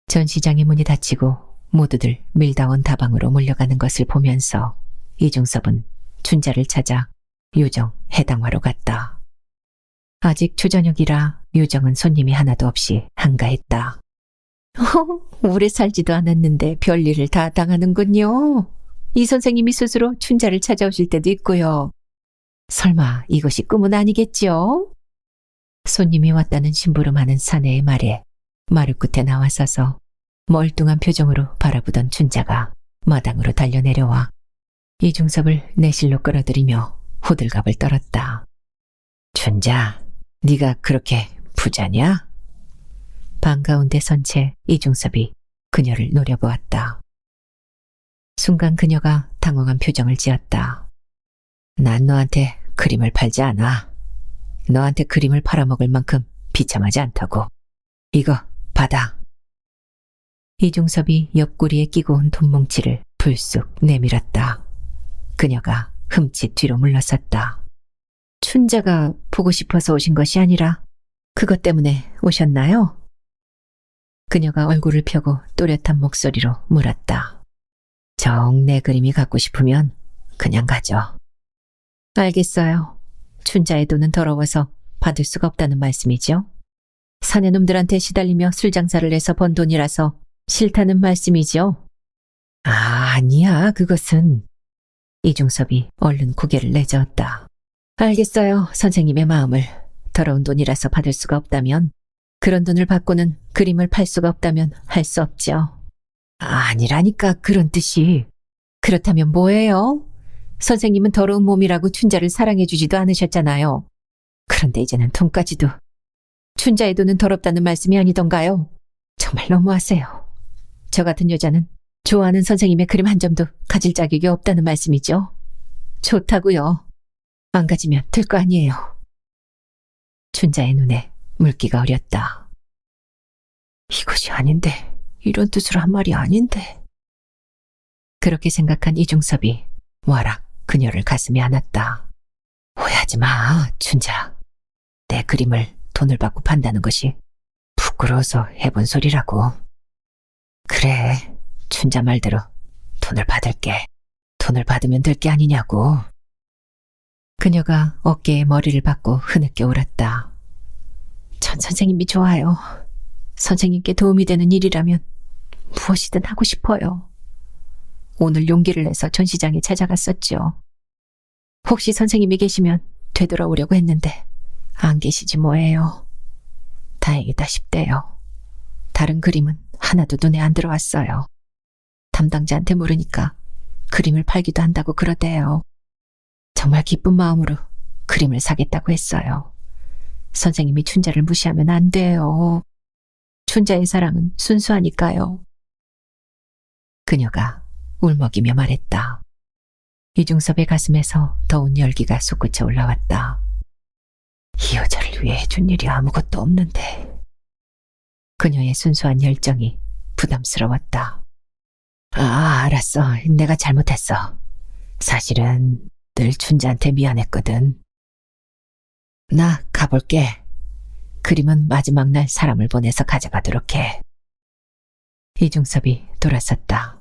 전시장의 문이 닫히고 모두들 밀다원 다방으로 몰려가는 것을 보면서 이중섭은 춘자를 찾아 요정 해당화로 갔다. 아직 초저녁이라 요정은 손님이 하나도 없이 한가했다. 오래 살지도 않았는데 별일을 다 당하는군요. 이 선생님이 스스로 춘자를 찾아오실 때도 있고요. 설마 이것이 꿈은 아니겠지요? 손님이 왔다는 심부름하는 사내의 말에 마루 끝에 나와서서 멀뚱한 표정으로 바라보던 춘자가 마당으로 달려내려와 이중섭을 내실로 끌어들이며 호들갑을 떨었다. 춘자, 네가 그렇게 부자냐? 방 가운데 선 채 이중섭이 그녀를 노려보았다. 순간 그녀가 당황한 표정을 지었다. 난 너한테 그림을 팔지 않아. 너한테 그림을 팔아먹을 만큼 비참하지 않다고. 이거 받아. 이중섭이 옆구리에 끼고 온 돈뭉치를 불쑥 내밀었다. 그녀가 흠칫 뒤로 물러섰다. 춘자가 보고 싶어서 오신 것이 아니라 그것 때문에 오셨나요? 그녀가 얼굴을 펴고 또렷한 목소리로 물었다. 정 내 그림이 갖고 싶으면 그냥 가져. 알겠어요. 춘자의 돈은 더러워서 받을 수가 없다는 말씀이죠? 사내놈들한테 시달리며 술 장사를 해서 번 돈이라서 싫다는 말씀이죠? 아니야, 그것은. 이중섭이 얼른 고개를 내저었다. 알겠어요, 선생님의 마음을. 더러운 돈이라서 받을 수가 없다면, 그런 돈을 받고는 그림을 팔 수가 없다면 할 수 없죠. 아니라니까 그런 뜻이. 그렇다면 뭐예요? 선생님은 더러운 몸이라고 춘자를 사랑해주지도 않으셨잖아요. 그런데 이제는 돈까지도. 춘자의 돈은 더럽다는 말씀이 아니던가요? 정말 너무하세요. 저 같은 여자는 좋아하는 선생님의 그림 한 점도 가질 자격이 없다는 말씀이죠. 좋다고요. 안 가지면 될 거 아니에요. 춘자의 눈에 물기가 어렸다. 이것이 아닌데, 이런 뜻으로 한 말이 아닌데. 그렇게 생각한 이중섭이 와락 그녀를 가슴에 안았다. 오해하지 마, 춘자. 내 그림을 돈을 받고 판다는 것이 부끄러워서 해본 소리라고. 그래, 춘자 말대로 돈을 받을게. 돈을 받으면 될 게 아니냐고. 그녀가 어깨에 머리를 박고 흐느껴 울었다. 전 선생님이 좋아요. 선생님께 도움이 되는 일이라면 무엇이든 하고 싶어요. 오늘 용기를 내서 전시장에 찾아갔었죠. 혹시 선생님이 계시면 되돌아오려고 했는데 안 계시지 뭐예요. 다행이다 싶대요. 다른 그림은 하나도 눈에 안 들어왔어요. 담당자한테 물으니까 그림을 팔기도 한다고 그러대요. 정말 기쁜 마음으로 그림을 사겠다고 했어요. 선생님이 춘자를 무시하면 안 돼요. 춘자의 사랑은 순수하니까요. 그녀가 울먹이며 말했다. 이중섭의 가슴에서 더운 열기가 솟구쳐 올라왔다. 이 여자를 위해 해준 일이 아무것도 없는데. 그녀의 순수한 열정이 부담스러웠다. 알았어. 내가 잘못했어. 사실은 늘 춘자한테 미안했거든. 나 가볼게. 그림은 마지막 날 사람을 보내서 가져가도록 해. 이중섭이 돌아섰다.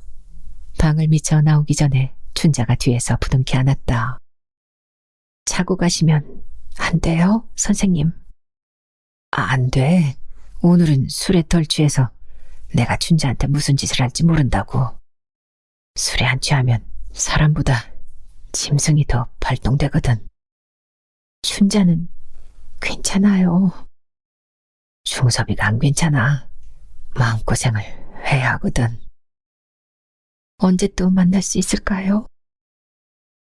방을 미쳐 나오기 전에 춘자가 뒤에서 부둥켜 안았다. 자고 가시면 안 돼요, 선생님? 안 돼. 오늘은 술에 덜 취해서 내가 춘자한테 무슨 짓을 할지 모른다고. 술에 안 취하면 사람보다 짐승이 더 발동되거든. 춘자는 괜찮아요. 중섭이가 안 괜찮아. 마음고생을 해야 하거든. 언제 또 만날 수 있을까요?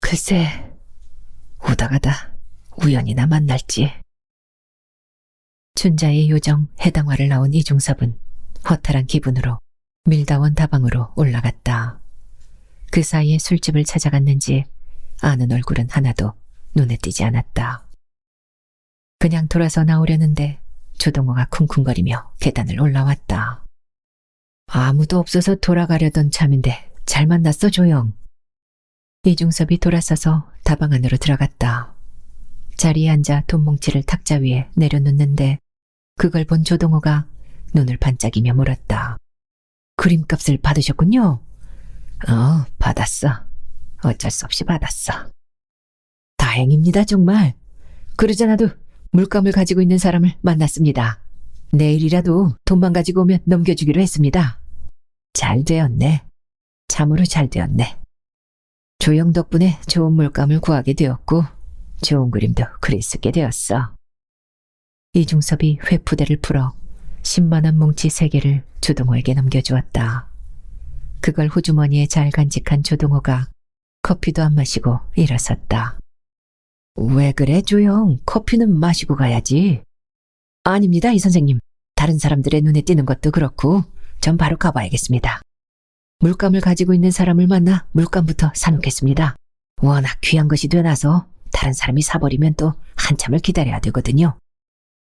글쎄, 오다 가다 우연이나 만날지. 춘자의 요정 해당화를 나온 이중섭은 허탈한 기분으로 밀다원 다방으로 올라갔다. 그 사이에 술집을 찾아갔는지 아는 얼굴은 하나도 눈에 띄지 않았다. 그냥 돌아서 나오려는데 조동호가 쿵쿵거리며 계단을 올라왔다. 아무도 없어서 돌아가려던 참인데 잘 만났어, 조영. 이중섭이 돌아서서 다방 안으로 들어갔다. 자리에 앉아 돈뭉치를 탁자 위에 내려놓는데 그걸 본 조동호가 눈을 반짝이며 물었다. 그림값을 받으셨군요? 받았어. 어쩔 수 없이 받았어. 다행입니다, 정말. 그러잖아도 물감을 가지고 있는 사람을 만났습니다. 내일이라도 돈만 가지고 오면 넘겨주기로 했습니다. 잘 되었네. 참으로 잘 되었네. 조영 덕분에 좋은 물감을 구하게 되었고 좋은 그림도 그릴 수 있게 되었어. 이중섭이 회푸대를 풀어 10만 원 뭉치 3개를 조동호에게 넘겨주었다. 그걸 호주머니에 잘 간직한 조동호가 커피도 안 마시고 일어섰다. 왜 그래, 조영? 커피는 마시고 가야지. 아닙니다, 이 선생님. 다른 사람들의 눈에 띄는 것도 그렇고 전 바로 가봐야겠습니다. 물감을 가지고 있는 사람을 만나 물감부터 사놓겠습니다. 워낙 귀한 것이 되나서 다른 사람이 사버리면 또 한참을 기다려야 되거든요.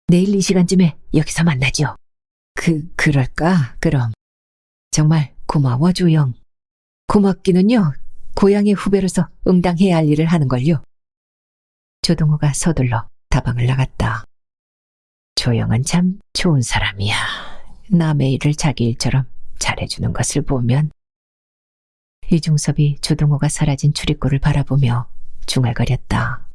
내일 이 시간쯤에 여기서 만나죠. 그럴까? 그럼. 정말 고마워, 조영. 고맙기는요, 고향의 후배로서 응당해야 할 일을 하는걸요. 조동호가 서둘러 다방을 나갔다. 조영은 참 좋은 사람이야. 남의 일을 자기 일처럼 잘해주는 것을 보면. 이중섭이 조동호가 사라진 출입구를 바라보며 중얼거렸다.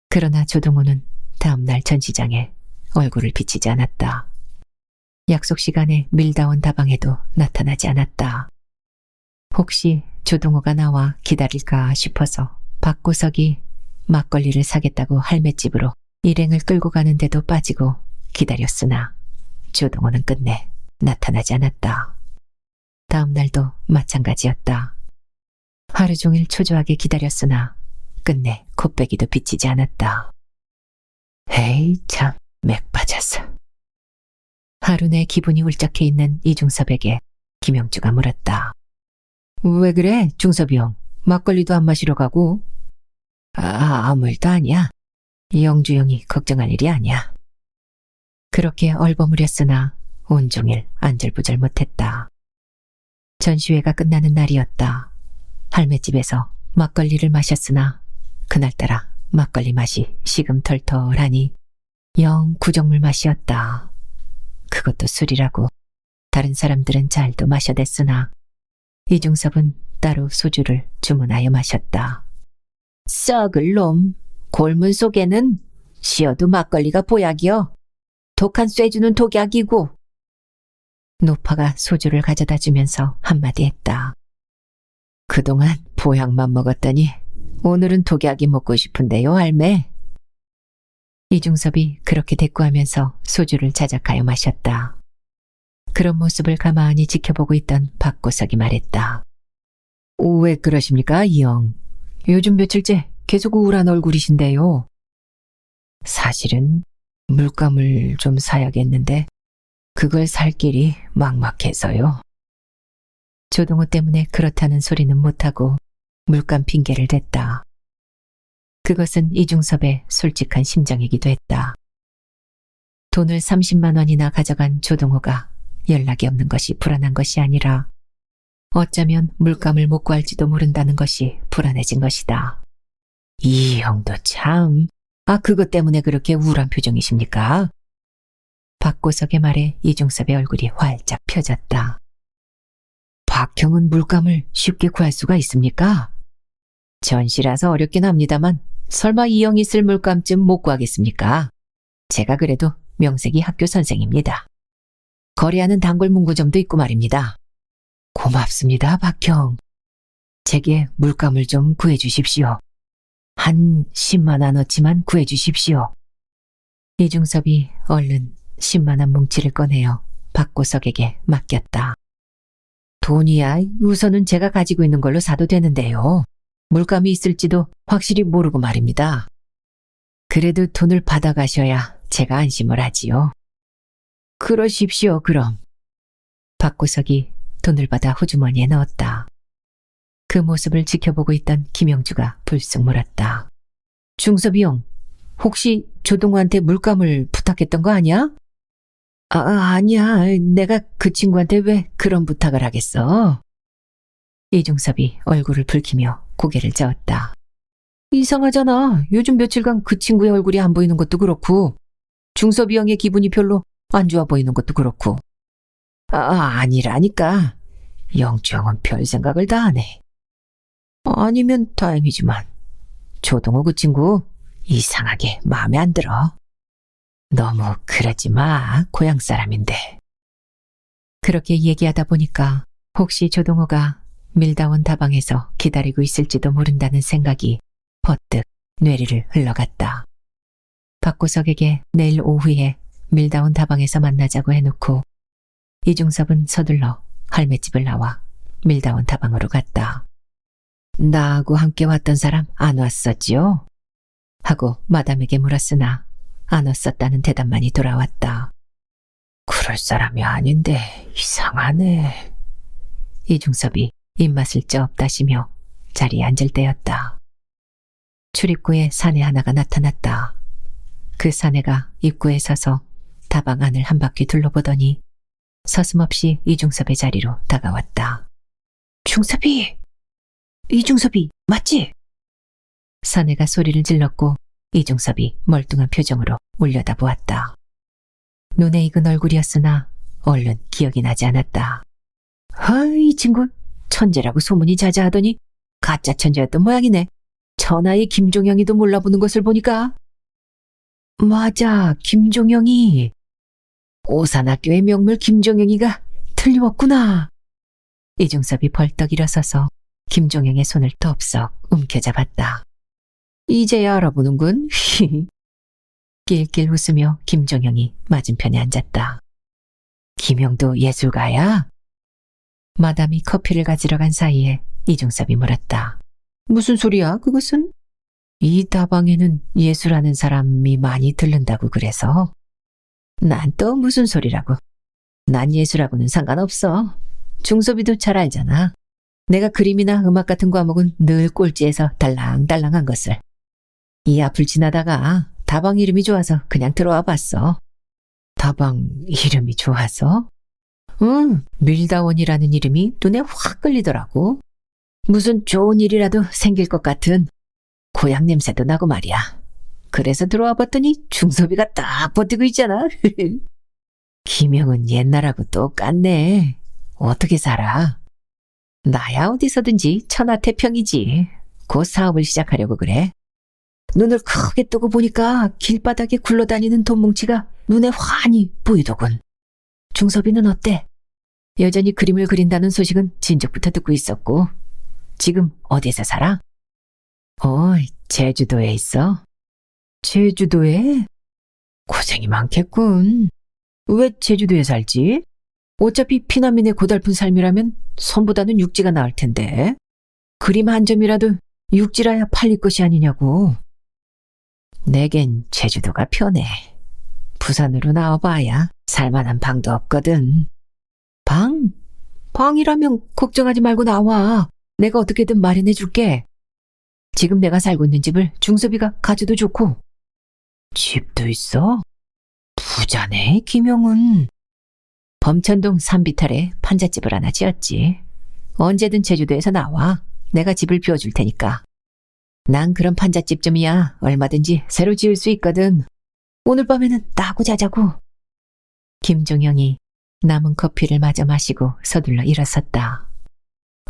그러나 조동호는 다음날 전시장에 얼굴을 비치지 않았다. 약속 시간에 밀다온 다방에도 나타나지 않았다. 혹시 조동호가 나와 기다릴까 싶어서 박구석이 막걸리를 사겠다고 할매집으로 일행을 끌고 가는데도 빠지고 기다렸으나 조동호는 끝내 나타나지 않았다. 다음 날도 마찬가지였다. 하루 종일 초조하게 기다렸으나 끝내 콧배기도 비치지 않았다. 에이 참, 맥 빠졌어. 하루 내 기분이 울적해 있는 이중섭에게 김영주가 물었다. 왜 그래, 중섭이 형? 막걸리도 안 마시러 가고? 아무 일도 아니야. 영주 형이 걱정할 일이 아니야. 그렇게 얼버무렸으나 온종일 안절부절 못했다. 전시회가 끝나는 날이었다. 할매집에서 막걸리를 마셨으나 그날따라 막걸리 맛이 시금털털하니 영 구정물 맛이었다. 그것도 술이라고 다른 사람들은 잘도 마셔댔으나 이중섭은 따로 소주를 주문하여 마셨다. 썩을 놈, 골문 속에는 시어도 막걸리가 보약이여. 독한 쇠주는 독약이고. 노파가 소주를 가져다 주면서 한마디 했다. 그동안 보약만 먹었더니 오늘은 독약이 먹고 싶은데요, 할매. 이중섭이 그렇게 대꾸하면서 소주를 자작하여 마셨다. 그런 모습을 가만히 지켜보고 있던 박고석이 말했다. 왜 그러십니까, 이영? 요즘 며칠째 계속 우울한 얼굴이신데요. 사실은 물감을 좀 사야겠는데 그걸 살 길이 막막해서요. 조동호 때문에 그렇다는 소리는 못하고 물감 핑계를 댔다. 그것은 이중섭의 솔직한 심정이기도 했다. 돈을 30만 원이나 가져간 조동호가 연락이 없는 것이 불안한 것이 아니라 어쩌면 물감을 못 구할지도 모른다는 것이 불안해진 것이다. 이 형도 참, 그것 때문에 그렇게 우울한 표정이십니까? 박고석의 말에 이중섭의 얼굴이 활짝 펴졌다. 박형은 물감을 쉽게 구할 수가 있습니까? 전시라서 어렵긴 합니다만 설마 이 형이 쓸 물감쯤 못 구하겠습니까? 제가 그래도 명색이 학교 선생입니다. 거래하는 단골 문구점도 있고 말입니다. 고맙습니다, 박형. 제게 물감을 좀 구해주십시오. 한 10만 원어치만 구해주십시오. 이중섭이 얼른 10만 원 뭉치를 꺼내어 박고석에게 맡겼다. 돈이야 우선은 제가 가지고 있는 걸로 사도 되는데요. 물감이 있을지도 확실히 모르고 말입니다. 그래도 돈을 받아가셔야 제가 안심을 하지요. 그러십시오, 그럼. 박고석이 돈을 받아 호주머니에 넣었다. 그 모습을 지켜보고 있던 김영주가 불쑥 물었다. 중섭이 형, 혹시 조동호한테 물감을 부탁했던 거 아니야? 아니야. 내가 그 친구한테 왜 그런 부탁을 하겠어? 이중섭이 얼굴을 붉히며 고개를 저었다. 이상하잖아. 요즘 며칠간 그 친구의 얼굴이 안 보이는 것도 그렇고 중섭이 형의 기분이 별로 안 좋아 보이는 것도 그렇고. 아니라니까. 영주 형은 별 생각을 다 하네. 아니면 다행이지만 조동호 그 친구 이상하게 마음에 안 들어. 너무 그러지 마. 고향 사람인데. 그렇게 얘기하다 보니까 혹시 조동호가 밀다원 다방에서 기다리고 있을지도 모른다는 생각이 버뜩 뇌리를 흘러갔다. 박고석에게 내일 오후에 밀다원 다방에서 만나자고 해놓고 이중섭은 서둘러 할매집을 나와 밀다원 다방으로 갔다. 나하고 함께 왔던 사람 안 왔었지요? 하고 마담에게 물었으나 안 왔었다는 대답만이 돌아왔다. 그럴 사람이 아닌데 이상하네. 이중섭이 입맛을 쩝다시며 자리에 앉을 때였다. 출입구에 사내 하나가 나타났다. 그 사내가 입구에 서서 다방 안을 한 바퀴 둘러보더니 서슴없이 이중섭의 자리로 다가왔다. 중섭이! 이중섭이 맞지? 사내가 소리를 질렀고 이중섭이 멀뚱한 표정으로 올려다보았다. 눈에 익은 얼굴이었으나 얼른 기억이 나지 않았다. 이 친구 천재라고 소문이 자자하더니 가짜 천재였던 모양이네. 천하의 김종영이도 몰라보는 것을 보니까. 맞아, 김종영이. 오산학교의 명물 김종영이가 틀림없구나. 이중섭이 벌떡 일어서서 김종영의 손을 덥석 움켜잡았다. 이제야 알아보는군. 낄낄 웃으며 김종영이 맞은편에 앉았다. 김영도 예술가야? 마담이 커피를 가지러 간 사이에 이중섭이 물었다. 무슨 소리야 그것은? 이 다방에는 예술하는 사람이 많이 들른다고 그래서. 난 또 무슨 소리라고. 난 예술하고는 상관없어. 중섭이도 잘 알잖아. 내가 그림이나 음악 같은 과목은 늘 꼴찌에서 달랑달랑한 것을. 이 앞을 지나다가 다방 이름이 좋아서 그냥 들어와 봤어. 다방 이름이 좋아서? 응, 밀다원이라는 이름이 눈에 확 끌리더라고. 무슨 좋은 일이라도 생길 것 같은 고향 냄새도 나고 말이야. 그래서 들어와 봤더니 중섭이가 딱 버티고 있잖아. 김영은 옛날하고 똑같네. 어떻게 살아? 나야 어디서든지 천하태평이지. 곧 사업을 시작하려고 그래. 눈을 크게 뜨고 보니까 길바닥에 굴러다니는 돈뭉치가 눈에 환히 보이더군. 중섭이는 어때? 여전히 그림을 그린다는 소식은 진즉부터 듣고 있었고, 지금 어디서 살아? 제주도에 있어. 제주도에? 고생이 많겠군. 왜 제주도에 살지? 어차피 피난민의 고달픈 삶이라면 섬보다는 육지가 나을 텐데. 그림 한 점이라도 육지라야 팔릴 것이 아니냐고. 내겐 제주도가 편해. 부산으로 나와봐야 살만한 방도 없거든. 방? 방이라면 걱정하지 말고 나와. 내가 어떻게든 마련해줄게. 지금 내가 살고 있는 집을 중섭이가 가져도 좋고. 집도 있어? 부자네, 김영은. 범천동 산비탈에 판잣집을 하나 지었지. 언제든 제주도에서 나와. 내가 집을 비워줄 테니까. 난 그런 판잣집쯤이야 얼마든지 새로 지을 수 있거든. 오늘 밤에는 따고 자자고. 김종영이 남은 커피를 마저 마시고 서둘러 일어섰다.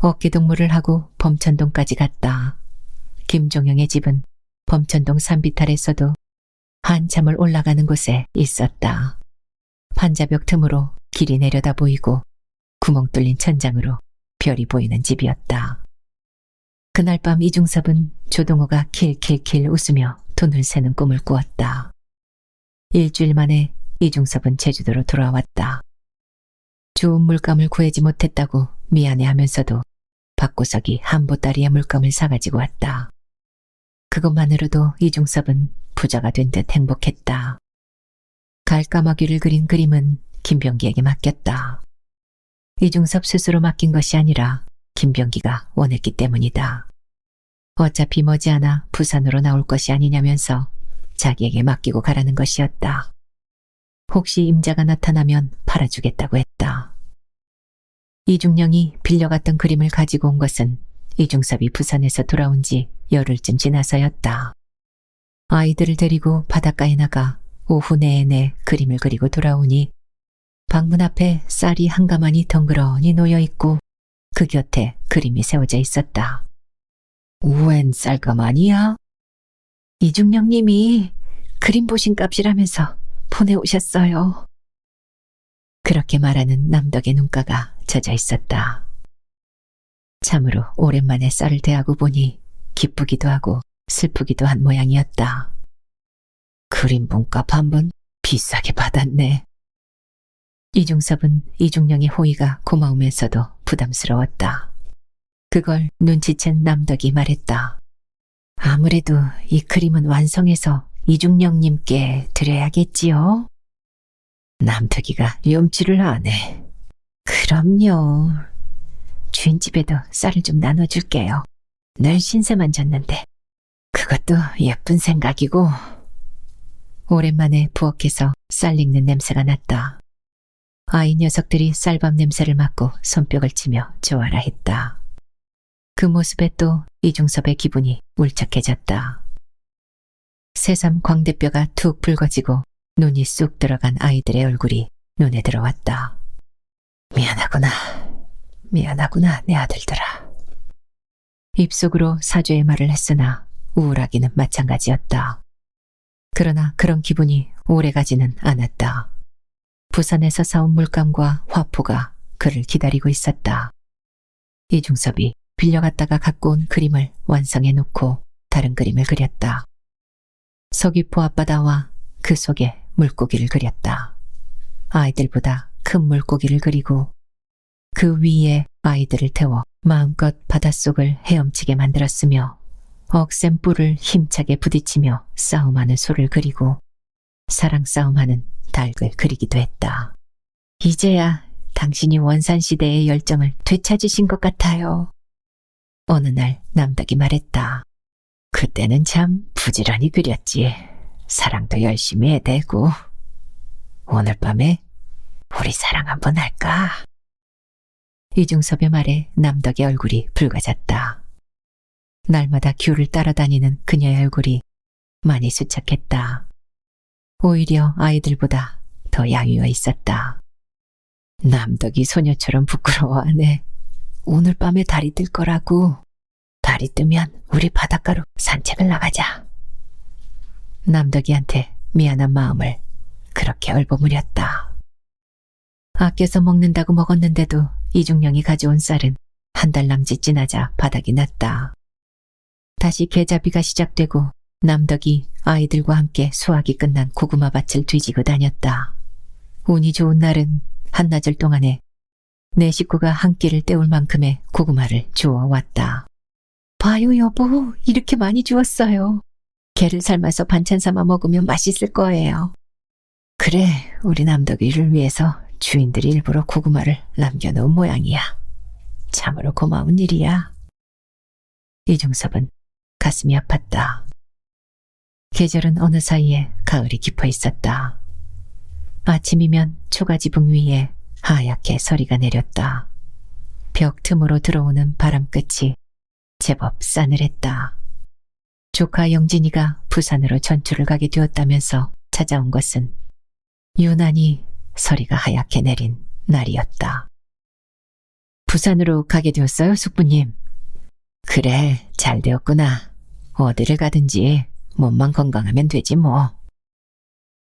어깨동무를 하고 범천동까지 갔다. 김종영의 집은 범천동 산비탈에서도 한참을 올라가는 곳에 있었다. 판자벽 틈으로 길이 내려다 보이고 구멍 뚫린 천장으로 별이 보이는 집이었다. 그날 밤 이중섭은 조동호가 킬킬킬 웃으며 돈을 세는 꿈을 꾸었다. 일주일 만에 이중섭은 제주도로 돌아왔다. 좋은 물감을 구하지 못했다고 미안해하면서도 박구석이 한 보따리의 물감을 사가지고 왔다. 그것만으로도 이중섭은 부자가 된 듯 행복했다. 갈까마귀를 그린 그림은 김병기에게 맡겼다. 이중섭 스스로 맡긴 것이 아니라 김병기가 원했기 때문이다. 어차피 머지않아 부산으로 나올 것이 아니냐면서 자기에게 맡기고 가라는 것이었다. 혹시 임자가 나타나면 팔아주겠다고 했다. 이중령이 빌려갔던 그림을 가지고 온 것은 이중섭이 부산에서 돌아온 지 열흘쯤 지나서였다. 아이들을 데리고 바닷가에 나가 오후 내내 그림을 그리고 돌아오니 방문 앞에 쌀이 한 가마니 덩그러니 놓여있고 그 곁에 그림이 세워져 있었다. 웬 쌀가마니야? 이중령님이 그림 보신 값이라면서 보내오셨어요. 그렇게 말하는 남덕의 눈가가 젖어 있었다. 참으로 오랜만에 쌀을 대하고 보니 기쁘기도 하고 슬프기도 한 모양이었다. 그림 본값 한 번 비싸게 받았네. 이중섭은 이중령의 호의가 고마우면서도 부담스러웠다. 그걸 눈치챈 남덕이 말했다. 아무래도 이 그림은 완성해서 이중령님께 드려야겠지요? 남덕이가 염치를 안 해. 그럼요. 주인집에도 쌀을 좀 나눠줄게요. 늘 신세만 졌는데. 그것도 예쁜 생각이고. 오랜만에 부엌에서 쌀 익는 냄새가 났다. 아이 녀석들이 쌀밥 냄새를 맡고 손뼉을 치며 좋아라 했다. 그 모습에 또 이중섭의 기분이 울적해졌다. 새삼 광대뼈가 툭 붉어지고 눈이 쑥 들어간 아이들의 얼굴이 눈에 들어왔다. 미안하구나. 미안하구나, 내 아들들아. 입속으로 사죄의 말을 했으나 우울하기는 마찬가지였다. 그러나 그런 기분이 오래가지는 않았다. 부산에서 사온 물감과 화포가 그를 기다리고 있었다. 이중섭이 빌려갔다가 갖고 온 그림을 완성해 놓고 다른 그림을 그렸다. 서귀포 앞바다와 그 속에 물고기를 그렸다. 아이들보다 큰 물고기를 그리고 그 위에 아이들을 태워 마음껏 바닷속을 헤엄치게 만들었으며 억센 뿔을 힘차게 부딪히며 싸움하는 소를 그리고 사랑 싸움하는 닭을 그리기도 했다. 이제야 당신이 원산시대의 열정을 되찾으신 것 같아요. 어느 날 남덕이 말했다. 그때는 참 부지런히 그렸지. 사랑도 열심히 해대고. 오늘 밤에 우리 사랑 한번 할까? 이중섭의 말에 남덕의 얼굴이 붉어졌다. 날마다 귤을 따라다니는 그녀의 얼굴이 많이 수척했다. 오히려 아이들보다 더 양유어 있었다. 남덕이 소녀처럼 부끄러워하네. 오늘 밤에 달이 뜰 거라고. 달이 뜨면 우리 바닷가로 산책을 나가자. 남덕이한테 미안한 마음을 그렇게 얼버무렸다. 아껴서 먹는다고 먹었는데도 이중령이 가져온 쌀은 한 달 남짓 지나자 바닥이 났다. 다시 계자비가 시작되고 남덕이 아이들과 함께 수확이 끝난 고구마 밭을 뒤지고 다녔다. 운이 좋은 날은 한나절 동안에 내 식구가 한 끼를 때울 만큼의 고구마를 주워왔다. 봐요 여보, 이렇게 많이 주웠어요. 게를 삶아서 반찬 삼아 먹으면 맛있을 거예요. 그래, 우리 남덕이를 위해서 주인들이 일부러 고구마를 남겨놓은 모양이야. 참으로 고마운 일이야. 이중섭은 가슴이 아팠다. 계절은 어느 사이에 가을이 깊어 있었다. 아침이면 초가지붕 위에 하얗게 서리가 내렸다. 벽 틈으로 들어오는 바람끝이 제법 싸늘했다. 조카 영진이가 부산으로 전출을 가게 되었다면서 찾아온 것은 유난히 서리가 하얗게 내린 날이었다. 부산으로 가게 되었어요, 숙부님. 그래, 잘 되었구나. 어디를 가든지 몸만 건강하면 되지 뭐.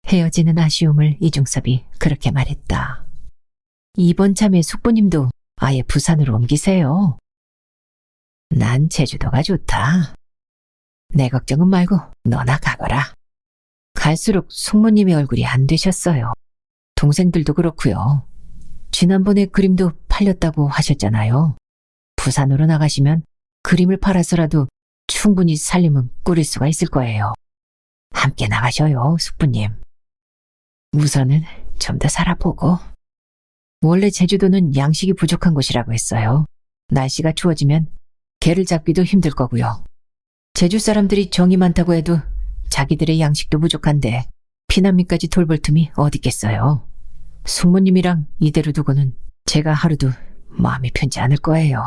헤어지는 아쉬움을 이중섭이 그렇게 말했다. 이번 참에 숙부님도 아예 부산으로 옮기세요. 난 제주도가 좋다. 내 걱정은 말고 너나 가거라. 갈수록 숙모님의 얼굴이 안 되셨어요. 동생들도 그렇고요. 지난번에 그림도 팔렸다고 하셨잖아요. 부산으로 나가시면 그림을 팔아서라도 충분히 살림은 꾸릴 수가 있을 거예요. 함께 나가셔요, 숙부님. 우선은 좀 더 살아보고. 원래 제주도는 양식이 부족한 곳이라고 했어요. 날씨가 추워지면 개를 잡기도 힘들 거고요. 제주 사람들이 정이 많다고 해도 자기들의 양식도 부족한데 피난민까지 돌볼 틈이 어디 있겠어요. 숙모님이랑 이대로 두고는 제가 하루도 마음이 편치 않을 거예요.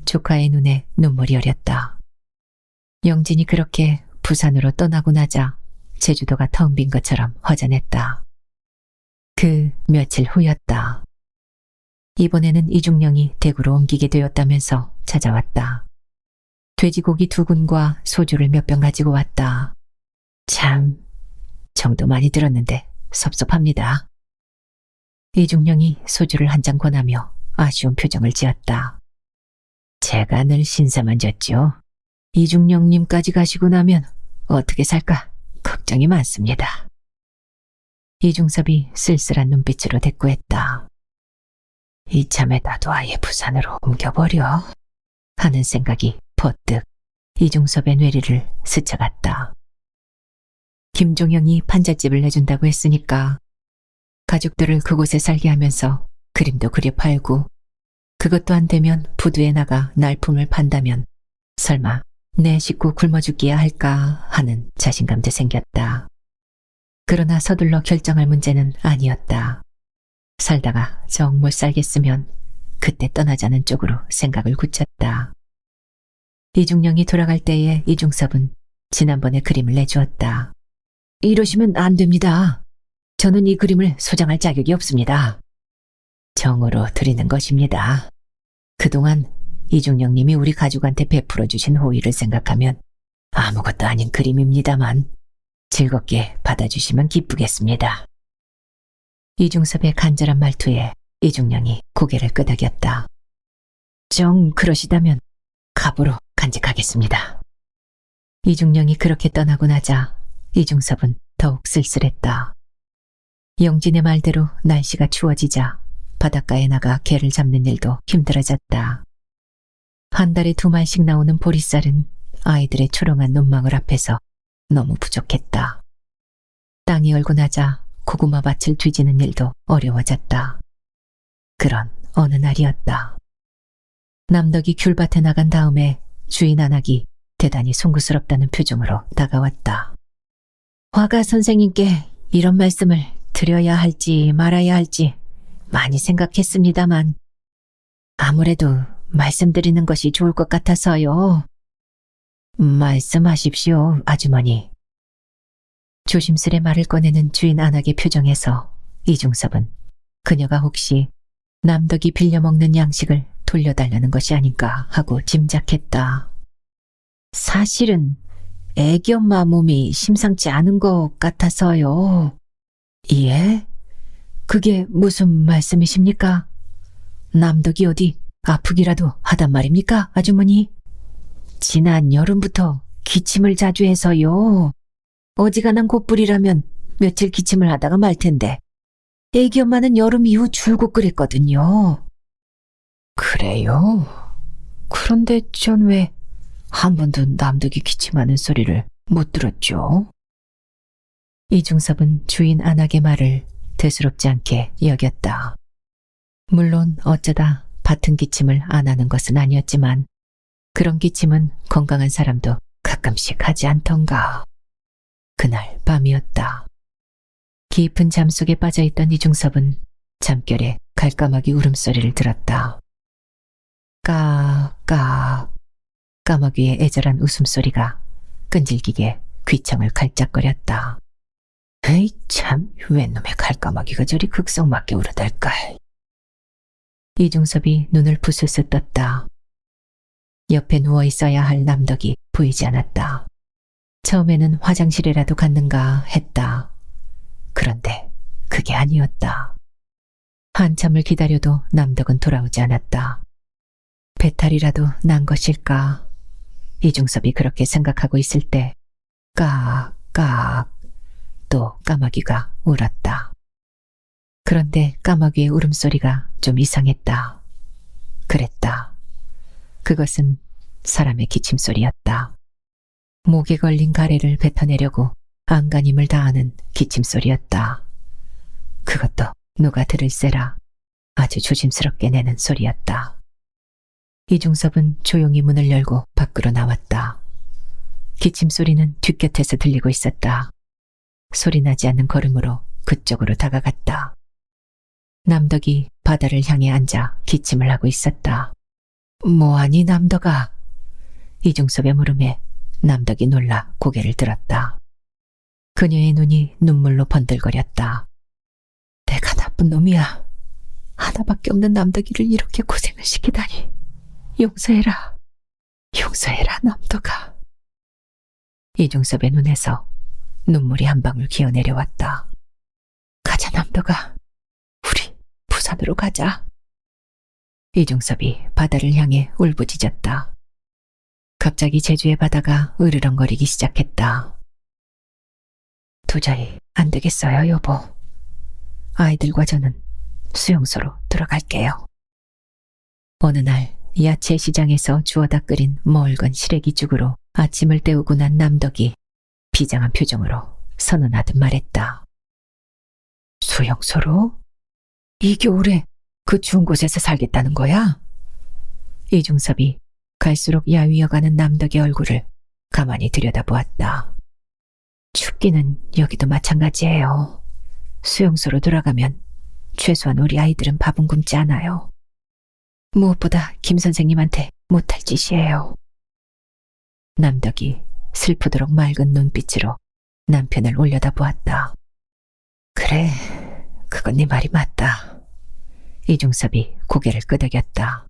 조카의 눈에 눈물이 어렸다. 영진이 그렇게 부산으로 떠나고 나자 제주도가 텅 빈 것처럼 허전했다. 그 며칠 후였다. 이번에는 이중령이 대구로 옮기게 되었다면서 찾아왔다. 돼지고기 2근과 소주를 몇 병 가지고 왔다. 참, 정도 많이 들었는데 섭섭합니다. 이중령이 소주를 한 잔 권하며 아쉬운 표정을 지었다. 제가 늘 신사만 졌죠. 이중령님까지 가시고 나면 어떻게 살까 걱정이 많습니다. 이중섭이 쓸쓸한 눈빛으로 대꾸했다. 이참에 나도 아예 부산으로 옮겨버려 하는 생각이 퍼뜩 이중섭의 뇌리를 스쳐갔다. 김종영이 판잣집을 내준다고 했으니까 가족들을 그곳에 살게 하면서 그림도 그려 팔고 그것도 안 되면 부두에 나가 날품을 판다면 설마 내 식구 굶어 죽기야 할까 하는 자신감도 생겼다. 그러나 서둘러 결정할 문제는 아니었다. 살다가 정 못 살겠으면 그때 떠나자는 쪽으로 생각을 굳혔다. 이중령이 돌아갈 때에 이중섭은 지난번에 그림을 내주었다. 이러시면 안 됩니다. 저는 이 그림을 소장할 자격이 없습니다. 정으로 드리는 것입니다. 그동안 이중령님이 우리 가족한테 베풀어 주신 호의를 생각하면 아무것도 아닌 그림입니다만 즐겁게 받아주시면 기쁘겠습니다. 이중섭의 간절한 말투에 이중령이 고개를 끄덕였다. 정 그러시다면 갑으로 간직하겠습니다. 이중령이 그렇게 떠나고 나자 이중섭은 더욱 쓸쓸했다. 영진의 말대로 날씨가 추워지자 바닷가에 나가 개를 잡는 일도 힘들어졌다. 한 달에 2마리씩 나오는 보리쌀은 아이들의 초롱한 눈망울 앞에서 너무 부족했다. 땅이 얼고 나자 고구마 밭을 뒤지는 일도 어려워졌다. 그런 어느 날이었다. 남덕이 귤밭에 나간 다음에 주인 안악이 대단히 송구스럽다는 표정으로 다가왔다. 화가 선생님께 이런 말씀을 드려야 할지 말아야 할지 많이 생각했습니다만 아무래도 말씀드리는 것이 좋을 것 같아서요. 말씀하십시오, 아주머니. 조심스레 말을 꺼내는 주인 안악의 표정에서 이중섭은 그녀가 혹시 남덕이 빌려먹는 양식을 돌려달라는 것이 아닌가 하고 짐작했다. 사실은 애기 엄마 몸이 심상치 않은 것 같아서요. 예? 그게 무슨 말씀이십니까? 남덕이 어디 아프기라도 하단 말입니까, 아주머니? 지난 여름부터 기침을 자주 해서요. 어지간한 곧불이라면 며칠 기침을 하다가 말 텐데 애기 엄마는 여름 이후 줄곧 그랬거든요. 그래요? 그런데 전 왜 한 번도 남덕이 기침하는 소리를 못 들었죠? 이중섭은 주인 안악의 말을 대수롭지 않게 여겼다. 물론 어쩌다 밭은 기침을 안 하는 것은 아니었지만 그런 기침은 건강한 사람도 가끔씩 하지 않던가. 그날 밤이었다. 깊은 잠 속에 빠져있던 이중섭은 잠결에 갈까마귀 울음소리를 들었다. 까까. 까마귀의 애절한 웃음소리가 끈질기게 귀청을 갈짝거렸다. 에이 참, 웬 놈의 갈까마귀가 저리 극성맞게 울어댈까. 이중섭이 눈을 부스스 떴다. 옆에 누워있어야 할 남덕이 보이지 않았다. 처음에는 화장실이라도 갔는가 했다. 그런데 그게 아니었다. 한참을 기다려도 남덕은 돌아오지 않았다. 배탈이라도 난 것일까? 이중섭이 그렇게 생각하고 있을 때 깍깍 또 까마귀가 울었다. 그런데 까마귀의 울음소리가 좀 이상했다. 그랬다. 그것은 사람의 기침소리였다. 목에 걸린 가래를 뱉어내려고 안간힘을 다하는 기침소리였다. 그것도 누가 들을세라 아주 조심스럽게 내는 소리였다. 이중섭은 조용히 문을 열고 밖으로 나왔다. 기침소리는 뒷곁에서 들리고 있었다. 소리나지 않는 걸음으로 그쪽으로 다가갔다. 남덕이 바다를 향해 앉아 기침을 하고 있었다. 뭐하니 남덕아? 이중섭의 물음에 남덕이 놀라 고개를 들었다. 그녀의 눈이 눈물로 번들거렸다. 내가 나쁜 놈이야. 하나밖에 없는 남덕이를 이렇게 고생을 시키다니. 용서해라. 용서해라 남덕아. 이중섭의 눈에서 눈물이 한 방울 기어내려왔다. 가자 남덕아. 우리 부산으로 가자. 이중섭이 바다를 향해 울부짖었다. 갑자기 제주의 바다가 으르렁거리기 시작했다. 도저히 안 되겠어요, 여보. 아이들과 저는 수용소로 들어갈게요. 어느 날 야채 시장에서 주워다 끓인 멀건 시래기죽으로 아침을 때우고 난 남덕이 비장한 표정으로 선언하듯 말했다. 수용소로? 이 겨울에 그 추운 곳에서 살겠다는 거야? 이중섭이 갈수록 야위어가는 남덕의 얼굴을 가만히 들여다보았다. 춥기는 여기도 마찬가지예요. 수용소로 들어가면 최소한 우리 아이들은 밥은 굶지 않아요. 무엇보다 김 선생님한테 못할 짓이에요. 남덕이 슬프도록 맑은 눈빛으로 남편을 올려다보았다. 그래, 그건 네 말이 맞다. 이중섭이 고개를 끄덕였다.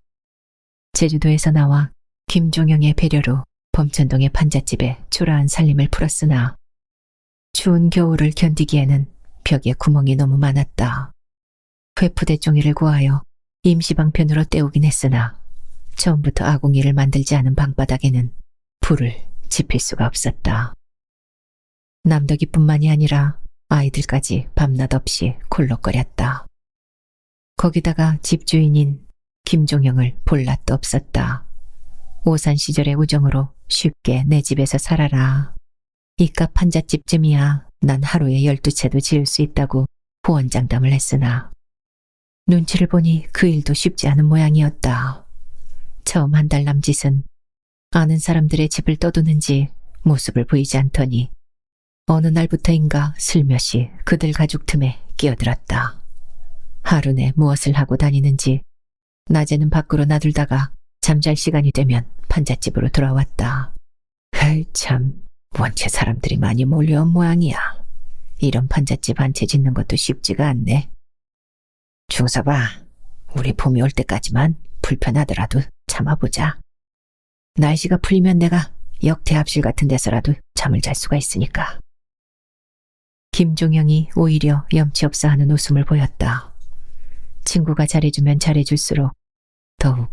제주도에서 나와 김종영의 배려로 범천동의 판잣집에 초라한 살림을 풀었으나 추운 겨울을 견디기에는 벽에 구멍이 너무 많았다. 회푸대 종이를 구하여 임시방편으로 때우긴 했으나 처음부터 아궁이를 만들지 않은 방바닥에는 불을 지필 수가 없었다. 남덕이뿐만이 아니라 아이들까지 밤낮 없이 콜록거렸다. 거기다가 집주인인 김종영을 볼 낯도 없었다. 오산 시절의 우정으로 쉽게 내 집에서 살아라. 이깟 판잣집쯤이야 난 하루에 12채도 지을 수 있다고 호언장담을 했으나 눈치를 보니 그 일도 쉽지 않은 모양이었다. 처음 한 달 남짓은 아는 사람들의 집을 떠도는지 모습을 보이지 않더니 어느 날부터인가 슬며시 그들 가족 틈에 끼어들었다. 하루 내 무엇을 하고 다니는지 낮에는 밖으로 나들다가 잠잘 시간이 되면 판잣집으로 돌아왔다. 아이 참, 원체 사람들이 많이 몰려온 모양이야. 이런 판잣집 한 채 짓는 것도 쉽지가 않네. 중서봐, 우리 봄이 올 때까지만 불편하더라도 참아보자. 날씨가 풀리면 내가 역대합실 같은 데서라도 잠을 잘 수가 있으니까. 김종영이 오히려 염치 없어 하는 웃음을 보였다. 친구가 잘해주면 잘해줄수록 더욱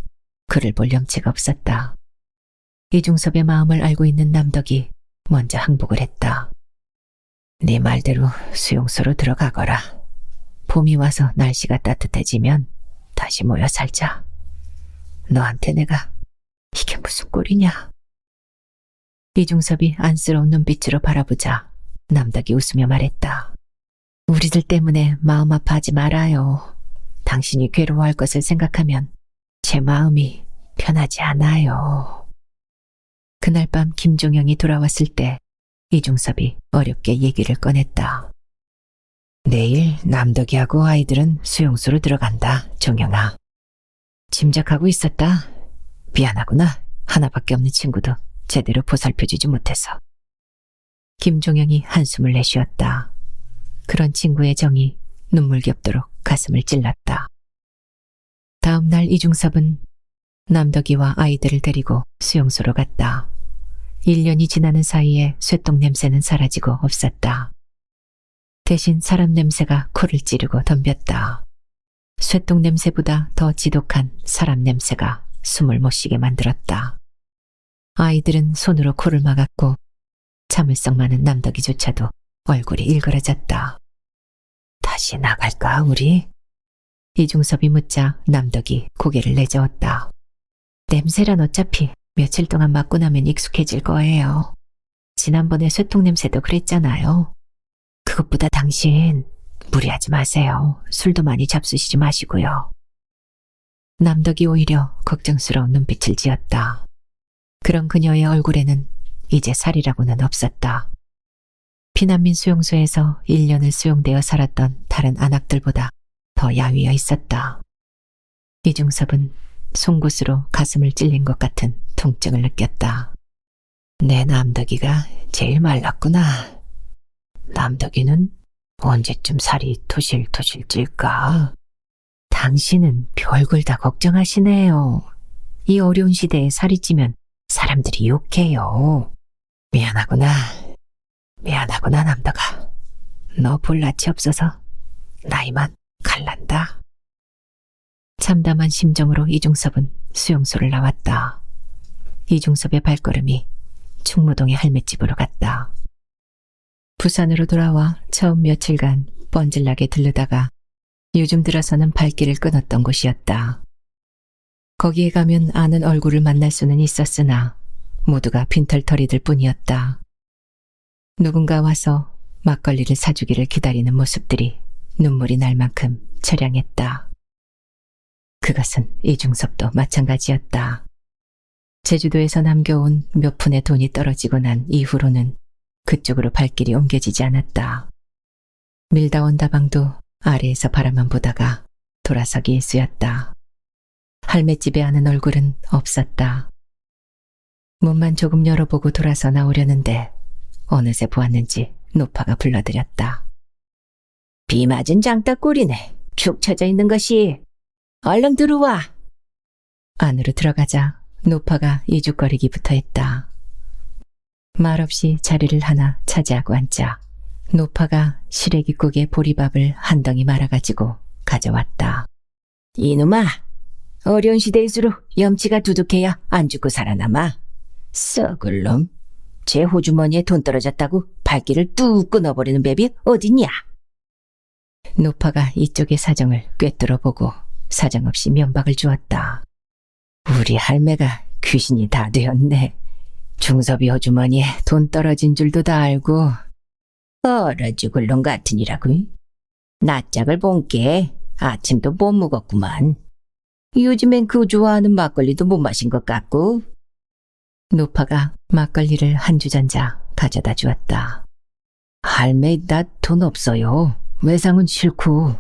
그를 볼 염치가 없었다. 이중섭의 마음을 알고 있는 남덕이 먼저 항복을 했다. 네 말대로 수용소로 들어가거라. 봄이 와서 날씨가 따뜻해지면 다시 모여 살자. 너한테 내가 이게 무슨 꼴이냐. 이중섭이 안쓰러운 눈빛으로 바라보자 남덕이 웃으며 말했다. 우리들 때문에 마음 아파하지 말아요. 당신이 괴로워할 것을 생각하면 제 마음이 편하지 않아요. 그날 밤 김종영이 돌아왔을 때 이중섭이 어렵게 얘기를 꺼냈다. 내일 남덕이하고 아이들은 수용소로 들어간다, 종영아. 짐작하고 있었다. 미안하구나. 하나밖에 없는 친구도 제대로 보살펴주지 못해서. 김종영이 한숨을 내쉬었다. 그런 친구의 정이 눈물겹도록 가슴을 찔렀다. 다음 날 이중섭은 남덕이와 아이들을 데리고 수용소로 갔다. 1년이 지나는 사이에 쇠똥 냄새는 사라지고 없었다. 대신 사람 냄새가 코를 찌르고 덤볐다. 쇠똥 냄새보다 더 지독한 사람 냄새가 숨을 못 쉬게 만들었다. 아이들은 손으로 코를 막았고 참을성 많은 남덕이조차도 얼굴이 일그러졌다. 다시 나갈까 우리? 이중섭이 묻자 남덕이 고개를 내저었다. 냄새란 어차피 며칠 동안 맡고 나면 익숙해질 거예요. 지난번에 쇠통 냄새도 그랬잖아요. 그것보다 당신 무리하지 마세요. 술도 많이 잡수시지 마시고요. 남덕이 오히려 걱정스러운 눈빛을 지었다. 그런 그녀의 얼굴에는 이제 살이라고는 없었다. 피난민 수용소에서 1년을 수용되어 살았던 다른 안악들보다 더 야위어 있었다. 이중섭은 송곳으로 가슴을 찔린 것 같은 통증을 느꼈다. 내 남덕이가 제일 말랐구나. 남덕이는 언제쯤 살이 토실토실 찔까? 당신은 별걸 다 걱정하시네요. 이 어려운 시대에 살이 찌면 사람들이 욕해요. 미안하구나. 미안하구나 남덕아. 너 볼 낯이 없어서 나이만 갈란다. 참담한 심정으로 이중섭은 수용소를 나왔다. 이중섭의 발걸음이 충무동의 할매집으로 갔다. 부산으로 돌아와 처음 며칠간 뻔질나게 들르다가 요즘 들어서는 발길을 끊었던 곳이었다. 거기에 가면 아는 얼굴을 만날 수는 있었으나 모두가 빈털터리들 뿐이었다. 누군가 와서 막걸리를 사주기를 기다리는 모습들이 눈물이 날 만큼 처량했다. 그것은 이중섭도 마찬가지였다. 제주도에서 남겨온 몇 푼의 돈이 떨어지고 난 이후로는 그쪽으로 발길이 옮겨지지 않았다. 밀다 온 다방도 아래에서 바라만 보다가 돌아서기 일쑤였다. 할매집에 아는 얼굴은 없었다. 문만 조금 열어보고 돌아서 나오려는데 어느새 보았는지 노파가 불러들였다. 비 맞은 장따꼬리네. 축 처져 있는 것이. 얼른 들어와. 안으로 들어가자 노파가 이죽거리기부터 했다. 말없이 자리를 하나 차지하고 앉자 노파가 시래기국에 보리밥을 한 덩이 말아가지고 가져왔다. 이놈아, 어려운 시대일수록 염치가 두둑해야 안 죽고 살아남아. 썩을 놈. 제 호주머니에 돈 떨어졌다고 발길을 뚝 끊어버리는 뱀이 어딨냐. 노파가 이쪽의 사정을 꿰뚫어보고 사정없이 면박을 주었다. 우리 할매가 귀신이 다 되었네. 중섭이 호주머니에 돈 떨어진 줄도 다 알고 얼어 죽을 놈 같으니라고. 낯짝을 본게 아침도 못 먹었구만. 요즘엔 그 좋아하는 막걸리도 못 마신 것 같고. 노파가 막걸리를 한 주전자 가져다 주었다. 할매, 나 돈 없어요. 외상은 싫고.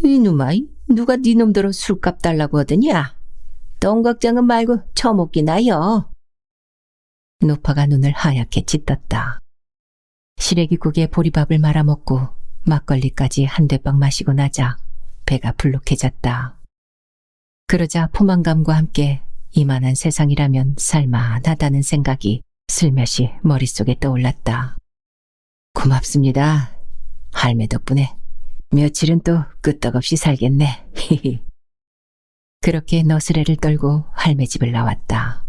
이놈아, 누가 네 놈들어 술값 달라고 하더냐? 똥 걱정은 말고 처먹기나 여. 노파가 눈을 하얗게 찢었다. 시래기국에 보리밥을 말아먹고 막걸리까지 한 대빵 마시고 나자 배가 불룩해졌다. 그러자 포만감과 함께 이만한 세상이라면 살만하다는 생각이 슬며시 머릿속에 떠올랐다. 고맙습니다. 할매 덕분에 며칠은 또 끄떡없이 살겠네. 히히. 그렇게 너스레를 떨고 할매 집을 나왔다.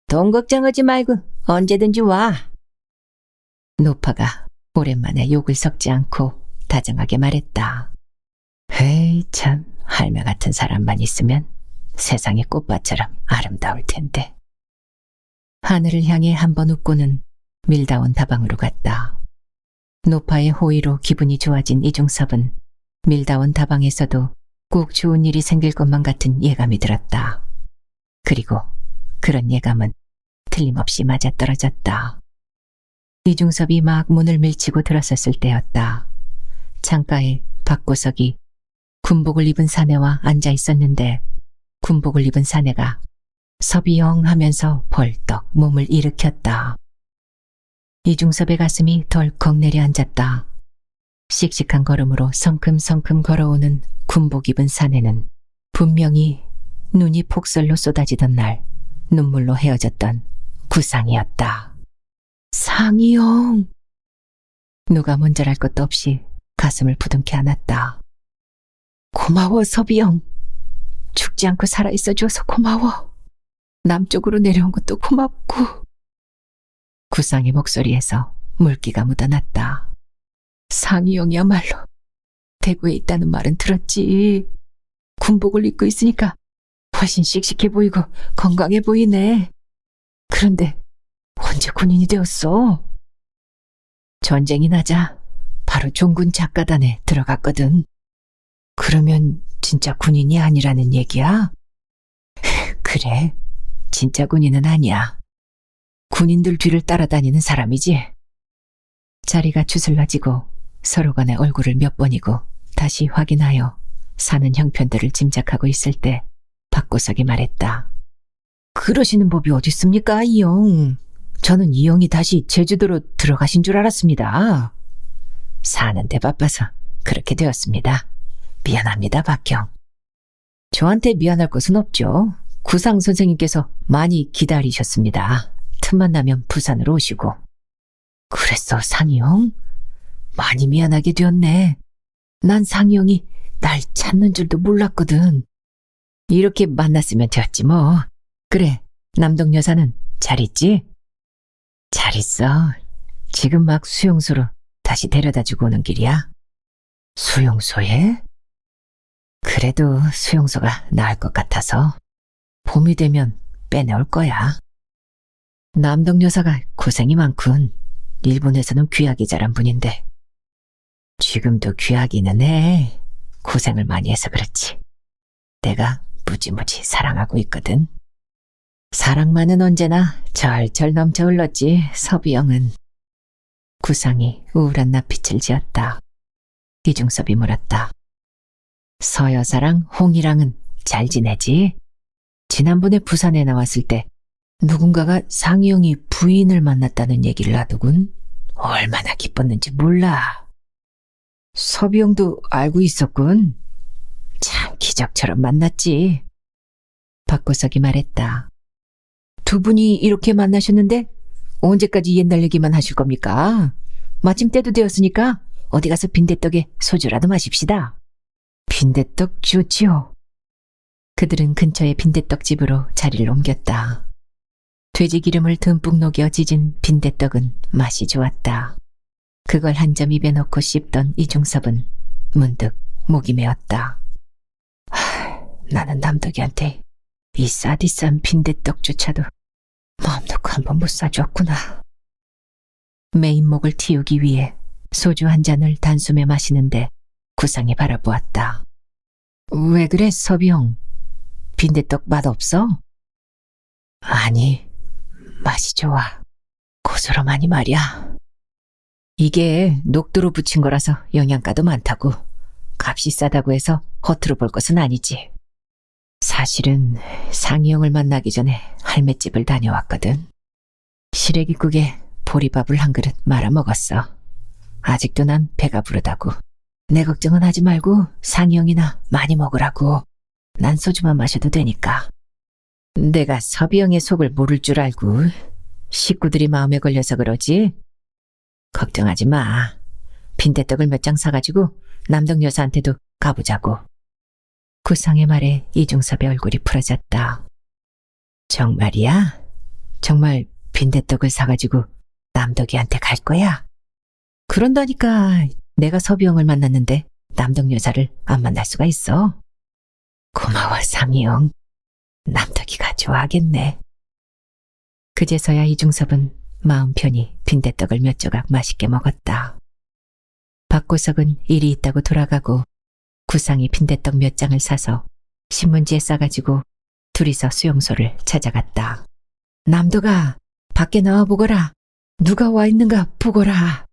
돈 걱정하지 말고 언제든지 와. 노파가 오랜만에 욕을 섞지 않고 다정하게 말했다. 에이 참, 할매 같은 사람만 있으면 세상이 꽃밭처럼 아름다울 텐데. 하늘을 향해 한번 웃고는 밀다온 다방으로 갔다. 노파의 호의로 기분이 좋아진 이중섭은 밀다온 다방에서도 꼭 좋은 일이 생길 것만 같은 예감이 들었다. 그리고 그런 예감은 틀림없이 맞아떨어졌다. 이중섭이 막 문을 밀치고 들어섰을 때였다. 창가에 박고석이 군복을 입은 사내와 앉아 있었는데 군복을 입은 사내가 섭이영 하면서 벌떡 몸을 일으켰다. 이중섭의 가슴이 덜컥 내려앉았다. 씩씩한 걸음으로 성큼성큼 걸어오는 군복 입은 사내는 분명히 눈이 폭설로 쏟아지던 날 눈물로 헤어졌던 구상이었다. 상이영! 누가 먼저랄 것도 없이 가슴을 부둥켜 안았다. 고마워 섭이영. 죽지 않고 살아있어 줘서 고마워. 남쪽으로 내려온 것도 고맙고. 구상의 목소리에서 물기가 묻어났다. 상이영이야말로 대구에 있다는 말은 들었지. 군복을 입고 있으니까 훨씬 씩씩해 보이고 건강해 보이네. 그런데 언제 군인이 되었어? 전쟁이 나자 바로 종군 작가단에 들어갔거든. 그러면 진짜 군인이 아니라는 얘기야? 그래, 진짜 군인은 아니야. 군인들 뒤를 따라다니는 사람이지. 자리가 주슬러지고 서로 간의 얼굴을 몇 번이고 다시 확인하여 사는 형편들을 짐작하고 있을 때 박고석이 말했다. 그러시는 법이 어디 있습니까, 이영? 저는 이영이 다시 제주도로 들어가신 줄 알았습니다. 사는데 바빠서 그렇게 되었습니다. 미안합니다, 박형. 저한테 미안할 것은 없죠. 구상 선생님께서 많이 기다리셨습니다. 틈만 나면 부산으로 오시고. 그랬어, 상이형? 많이 미안하게 되었네. 난 상이형이 날 찾는 줄도 몰랐거든. 이렇게 만났으면 되었지 뭐. 그래, 남동 여사는 잘 있지? 잘 있어. 지금 막 수용소로 다시 데려다주고 오는 길이야. 수용소에? 그래도 수용소가 나을 것 같아서 봄이 되면 빼내올 거야. 남동 여사가 고생이 많군. 일본에서는 귀하기 잘한 분인데. 지금도 귀하기는 해. 고생을 많이 해서 그렇지. 내가 무지무지 사랑하고 있거든. 사랑만은 언제나 절절 넘쳐 흘렀지, 섭이영은. 구상이 우울한 낯빛을 지었다. 이중섭이 물었다. 서여사랑 홍이랑은 잘 지내지? 지난번에 부산에 나왔을 때 누군가가 상이영이 부인을 만났다는 얘기를 하더군. 얼마나 기뻤는지 몰라. 섭이영도 알고 있었군. 참 기적처럼 만났지. 박고석이 말했다. 두 분이 이렇게 만나셨는데 언제까지 옛날 얘기만 하실 겁니까? 마침 때도 되었으니까 어디 가서 빈대떡에 소주라도 마십시다. 빈대떡 좋지요. 그들은 근처의 빈대떡집으로 자리를 옮겼다. 돼지 기름을 듬뿍 녹여 지진 빈대떡은 맛이 좋았다. 그걸 한 점 입에 넣고 씹던 이중섭은 문득 목이 메었다. 나는 남덕이한테 이 싸디싼 빈대떡조차도 마음 놓고 한번 못 사줬구나. 메인 목을 틔우기 위해 소주 한 잔을 단숨에 마시는데 구상이 바라보았다. 왜 그래, 섭이형? 빈대떡 맛없어? 아니, 맛이 좋아. 고소하니 말이야. 이게 녹두로 부친 거라서 영양가도 많다고. 값이 싸다고 해서 허투루 볼 것은 아니지. 사실은 상이형을 만나기 전에 할매집을 다녀왔거든. 시래기국에 보리밥을 한 그릇 말아 먹었어. 아직도 난 배가 부르다고. 내 걱정은 하지 말고 상이 형이나 많이 먹으라고. 난 소주만 마셔도 되니까. 내가 섭이 형의 속을 모를 줄 알고 식구들이 마음에 걸려서 그러지? 걱정하지 마. 빈대떡을 몇 장 사가지고 남덕 여사한테도 가보자고. 구상의 말에 이중섭의 얼굴이 풀어졌다. 정말이야? 정말 빈대떡을 사가지고 남덕이한테 갈 거야? 그런다니까 내가 섭이 형을 만났는데 남덕 여사를 안 만날 수가 있어. 고마워 상이 형. 남덕이가 좋아하겠네. 그제서야 이중섭은 마음 편히 빈대떡을 몇 조각 맛있게 먹었다. 박고석은 일이 있다고 돌아가고 구상이 빈대떡 몇 장을 사서 신문지에 싸가지고 둘이서 수용소를 찾아갔다. 남덕아, 밖에 나와보거라. 누가 와 있는가 보거라.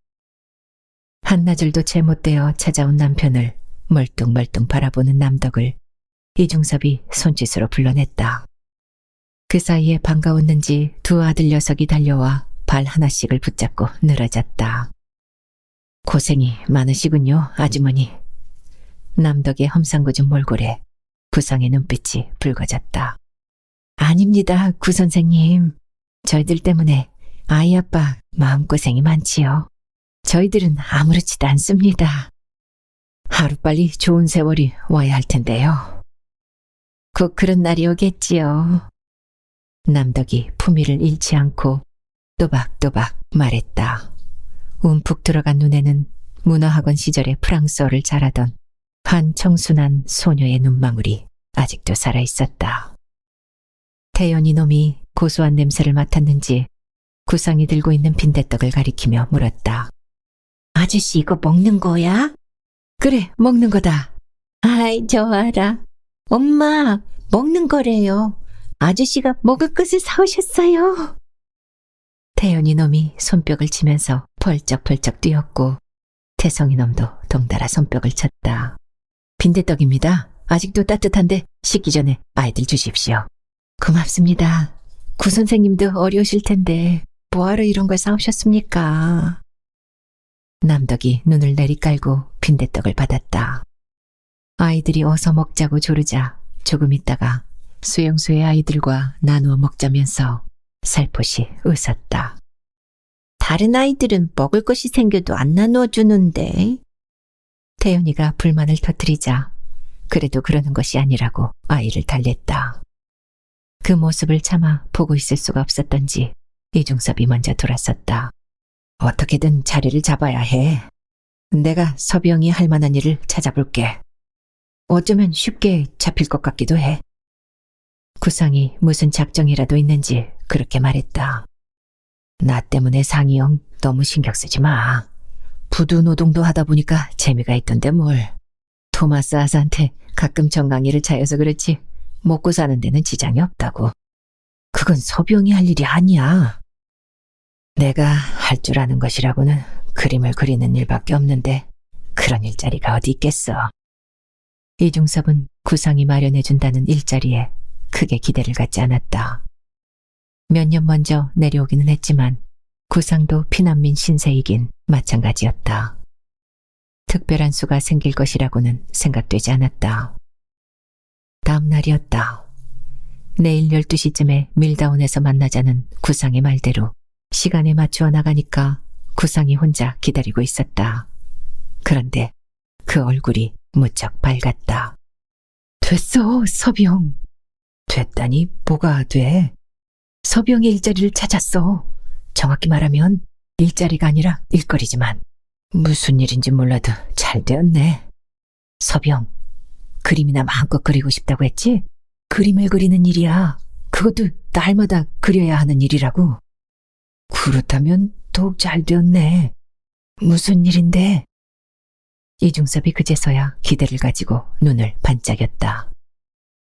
한나절도 채 못되어 찾아온 남편을 멀뚱멀뚱 바라보는 남덕을 이중섭이 손짓으로 불러냈다. 그 사이에 반가웠는지 두 아들 녀석이 달려와 발 하나씩을 붙잡고 늘어졌다. 고생이 많으시군요, 아주머니. 남덕의 험상궂은 몰골에 구상의 눈빛이 붉어졌다. 아닙니다, 구 선생님. 저희들 때문에 아이 아빠 마음고생이 많지요. 저희들은 아무렇지도 않습니다. 하루빨리 좋은 세월이 와야 할 텐데요. 곧 그런 날이 오겠지요. 남덕이 품위를 잃지 않고 또박또박 말했다. 움푹 들어간 눈에는 문어학원 시절에 프랑스어를 잘하던 한 청순한 소녀의 눈망울이 아직도 살아있었다. 태연이 놈이 고소한 냄새를 맡았는지 구상이 들고 있는 빈대떡을 가리키며 물었다. 아저씨 이거 먹는 거야? 그래, 먹는 거다. 아이, 좋아라. 엄마, 먹는 거래요. 아저씨가 먹을 것을 사오셨어요. 태연이 놈이 손뼉을 치면서 펄쩍펄쩍 뛰었고 태성이 놈도 덩달아 손뼉을 쳤다. 빈대떡입니다. 아직도 따뜻한데 식기 전에 아이들 주십시오. 고맙습니다. 구 선생님도 어려우실 텐데 뭐하러 이런 걸 사오셨습니까? 남덕이 눈을 내리깔고 빈대떡을 받았다. 아이들이 어서 먹자고 조르자 조금 있다가 수용소의 아이들과 나누어 먹자면서 살포시 웃었다. 다른 아이들은 먹을 것이 생겨도 안 나눠주는데. 태연이가 불만을 터뜨리자 그래도 그러는 것이 아니라고 아이를 달랬다. 그 모습을 차마 보고 있을 수가 없었던지 이중섭이 먼저 돌아섰다. 어떻게든 자리를 잡아야 해. 내가 섭이 형이 할 만한 일을 찾아볼게. 어쩌면 쉽게 잡힐 것 같기도 해. 구상이 무슨 작정이라도 있는지 그렇게 말했다. 나 때문에 상이 형 너무 신경 쓰지 마. 부두 노동도 하다 보니까 재미가 있던데 뭘. 토마스 아사한테 가끔 정강이를 차여서 그렇지 먹고 사는 데는 지장이 없다고. 그건 섭이 형이 할 일이 아니야. 내가 할 줄 아는 것이라고는 그림을 그리는 일밖에 없는데 그런 일자리가 어디 있겠어. 이중섭은 구상이 마련해준다는 일자리에 크게 기대를 갖지 않았다. 몇 년 먼저 내려오기는 했지만 구상도 피난민 신세이긴 마찬가지였다. 특별한 수가 생길 것이라고는 생각되지 않았다. 다음 날이었다. 내일 12시쯤에 밀다운에서 만나자는 구상의 말대로 시간에 맞추어 나가니까 구상이 혼자 기다리고 있었다. 그런데 그 얼굴이 무척 밝았다. 됐어, 섭이 형. 됐다니 뭐가 돼? 섭이 형의 일자리를 찾았어. 정확히 말하면 일자리가 아니라 일거리지만 무슨 일인지 몰라도 잘 되었네. 섭이 형, 그림이나 마음껏 그리고 싶다고 했지? 그림을 그리는 일이야. 그것도 날마다 그려야 하는 일이라고. 그렇다면 더욱 잘 되었네. 무슨 일인데? 이중섭이 그제서야 기대를 가지고 눈을 반짝였다.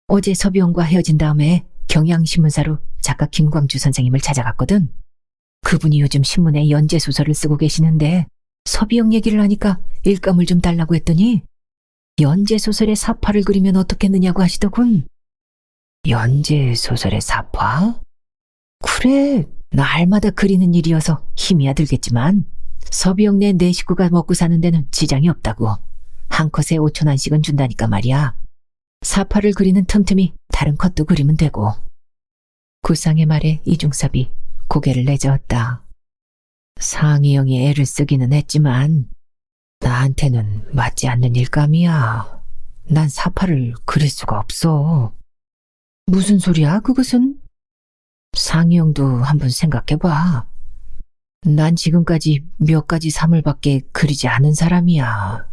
어제 섭이 형과 헤어진 다음에 경향신문사로 작가 김광주 선생님을 찾아갔거든. 그분이 요즘 신문에 연재소설을 쓰고 계시는데 섭이 형 얘기를 하니까 일감을 좀 달라고 했더니 연재소설의 사파를 그리면 어떻겠느냐고 하시더군. 연재소설의 사파? 그래, 날마다 그리는 일이어서 힘이야 들겠지만 서비영 네 식구가 먹고 사는 데는 지장이 없다고. 한 컷에 5,000원씩은 준다니까 말이야. 사파를 그리는 틈틈이 다른 컷도 그리면 되고. 구상의 말에 이중섭이 고개를 내저었다. 상희영이 애를 쓰기는 했지만 나한테는 맞지 않는 일감이야. 난 사파를 그릴 수가 없어. 무슨 소리야 그것은? 상희영도 한번 생각해봐. 난 지금까지 몇 가지 사물밖에 그리지 않은 사람이야.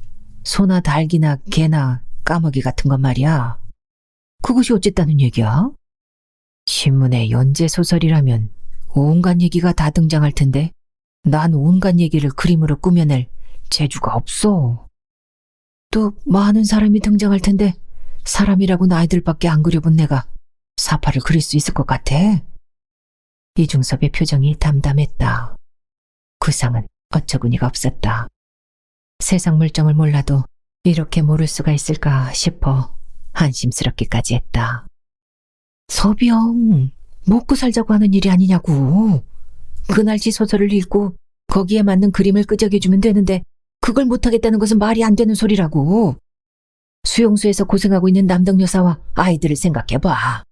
소나 닭이나 개나 까마귀 같은 건 말이야. 그것이 어쨌다는 얘기야? 신문에 연재소설이라면 온갖 얘기가 다 등장할 텐데 난 온갖 얘기를 그림으로 꾸며낼 재주가 없어. 또 많은 사람이 등장할 텐데 사람이라고는 아이들밖에 안 그려본 내가 사파를 그릴 수 있을 것 같아? 이중섭의 표정이 담담했다. 구상은 어처구니가 없었다. 세상 물정을 몰라도 이렇게 모를 수가 있을까 싶어 한심스럽기까지 했다. 서비영, 먹고 살자고 하는 일이 아니냐고. 그날치 소설을 읽고 거기에 맞는 그림을 끄적여주면 되는데 그걸 못하겠다는 것은 말이 안 되는 소리라고. 수용소에서 고생하고 있는 남덕 여사와 아이들을 생각해봐.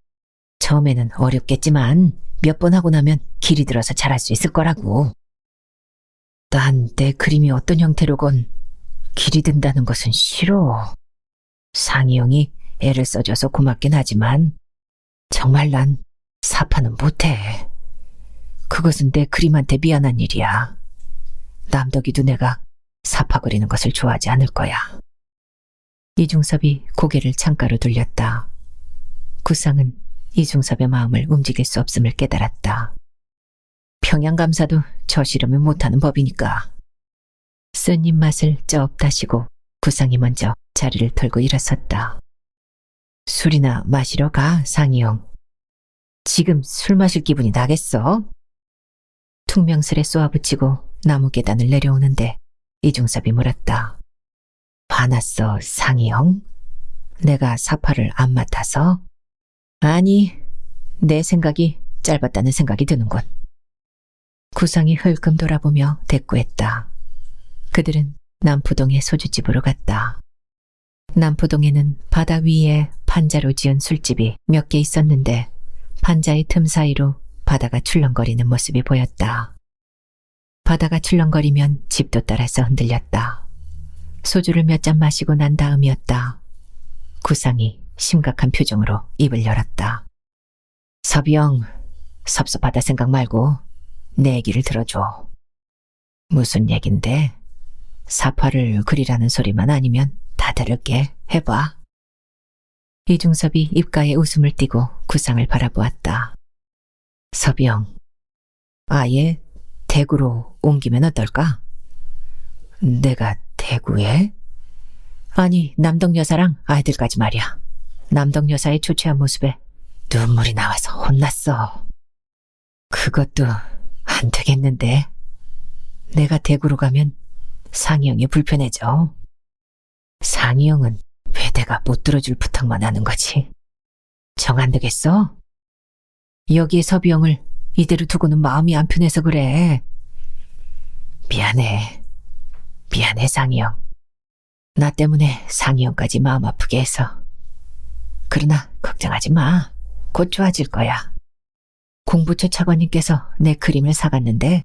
처음에는 어렵겠지만 몇 번 하고 나면 길이 들어서 잘할 수 있을 거라고. 난 내 그림이 어떤 형태로건 길이 든다는 것은 싫어. 상희영이 애를 써줘서 고맙긴 하지만 정말 난 사파는 못해. 그것은 내 그림한테 미안한 일이야. 남덕이도 내가 사파 그리는 것을 좋아하지 않을 거야. 이중섭이 고개를 창가로 돌렸다. 구상은 이중섭의 마음을 움직일 수 없음을 깨달았다. 평양감사도 저시름을 못하는 법이니까. 쓴 입맛을 쩝 다시고 구상이 먼저 자리를 털고 일어섰다. 술이나 마시러 가, 상희영. 지금 술 마실 기분이 나겠어? 퉁명스레 쏘아붙이고 나무 계단을 내려오는데 이중섭이 물었다. 화났어, 상희영? 내가 사파를 안 맡아서? 아니, 내 생각이 짧았다는 생각이 드는군. 구상이 흘끔 돌아보며 대꾸했다. 그들은 남포동의 소주집으로 갔다. 남포동에는 바다 위에 판자로 지은 술집이 몇 개 있었는데 판자의 틈 사이로 바다가 출렁거리는 모습이 보였다. 바다가 출렁거리면 집도 따라서 흔들렸다. 소주를 몇 잔 마시고 난 다음이었다. 구상이 심각한 표정으로 입을 열었다. 서비영, 섭섭하다 생각 말고 내 얘기를 들어줘. 무슨 얘긴데? 사파를 그리라는 소리만 아니면 다 들을게. 해봐. 이중섭이 입가에 웃음을 띠고 구상을 바라보았다. 서비영, 아예 대구로 옮기면 어떨까? 내가 대구에? 아니, 남덕 여사랑 아이들까지 말이야. 남덕 여사의 초췌한 모습에 눈물이 나와서 혼났어. 그것도 안 되겠는데. 내가 대구로 가면 상희영이 불편해져. 상희영은 왜 내가 못 들어줄 부탁만 하는 거지? 정 안 되겠어? 여기에 서비영을 이대로 두고는 마음이 안 편해서 그래. 미안해. 미안해, 상희영. 나 때문에 상희영까지 마음 아프게 해서. 그러나 걱정하지 마. 곧 좋아질 거야. 공부처 차관님께서 내 그림을 사갔는데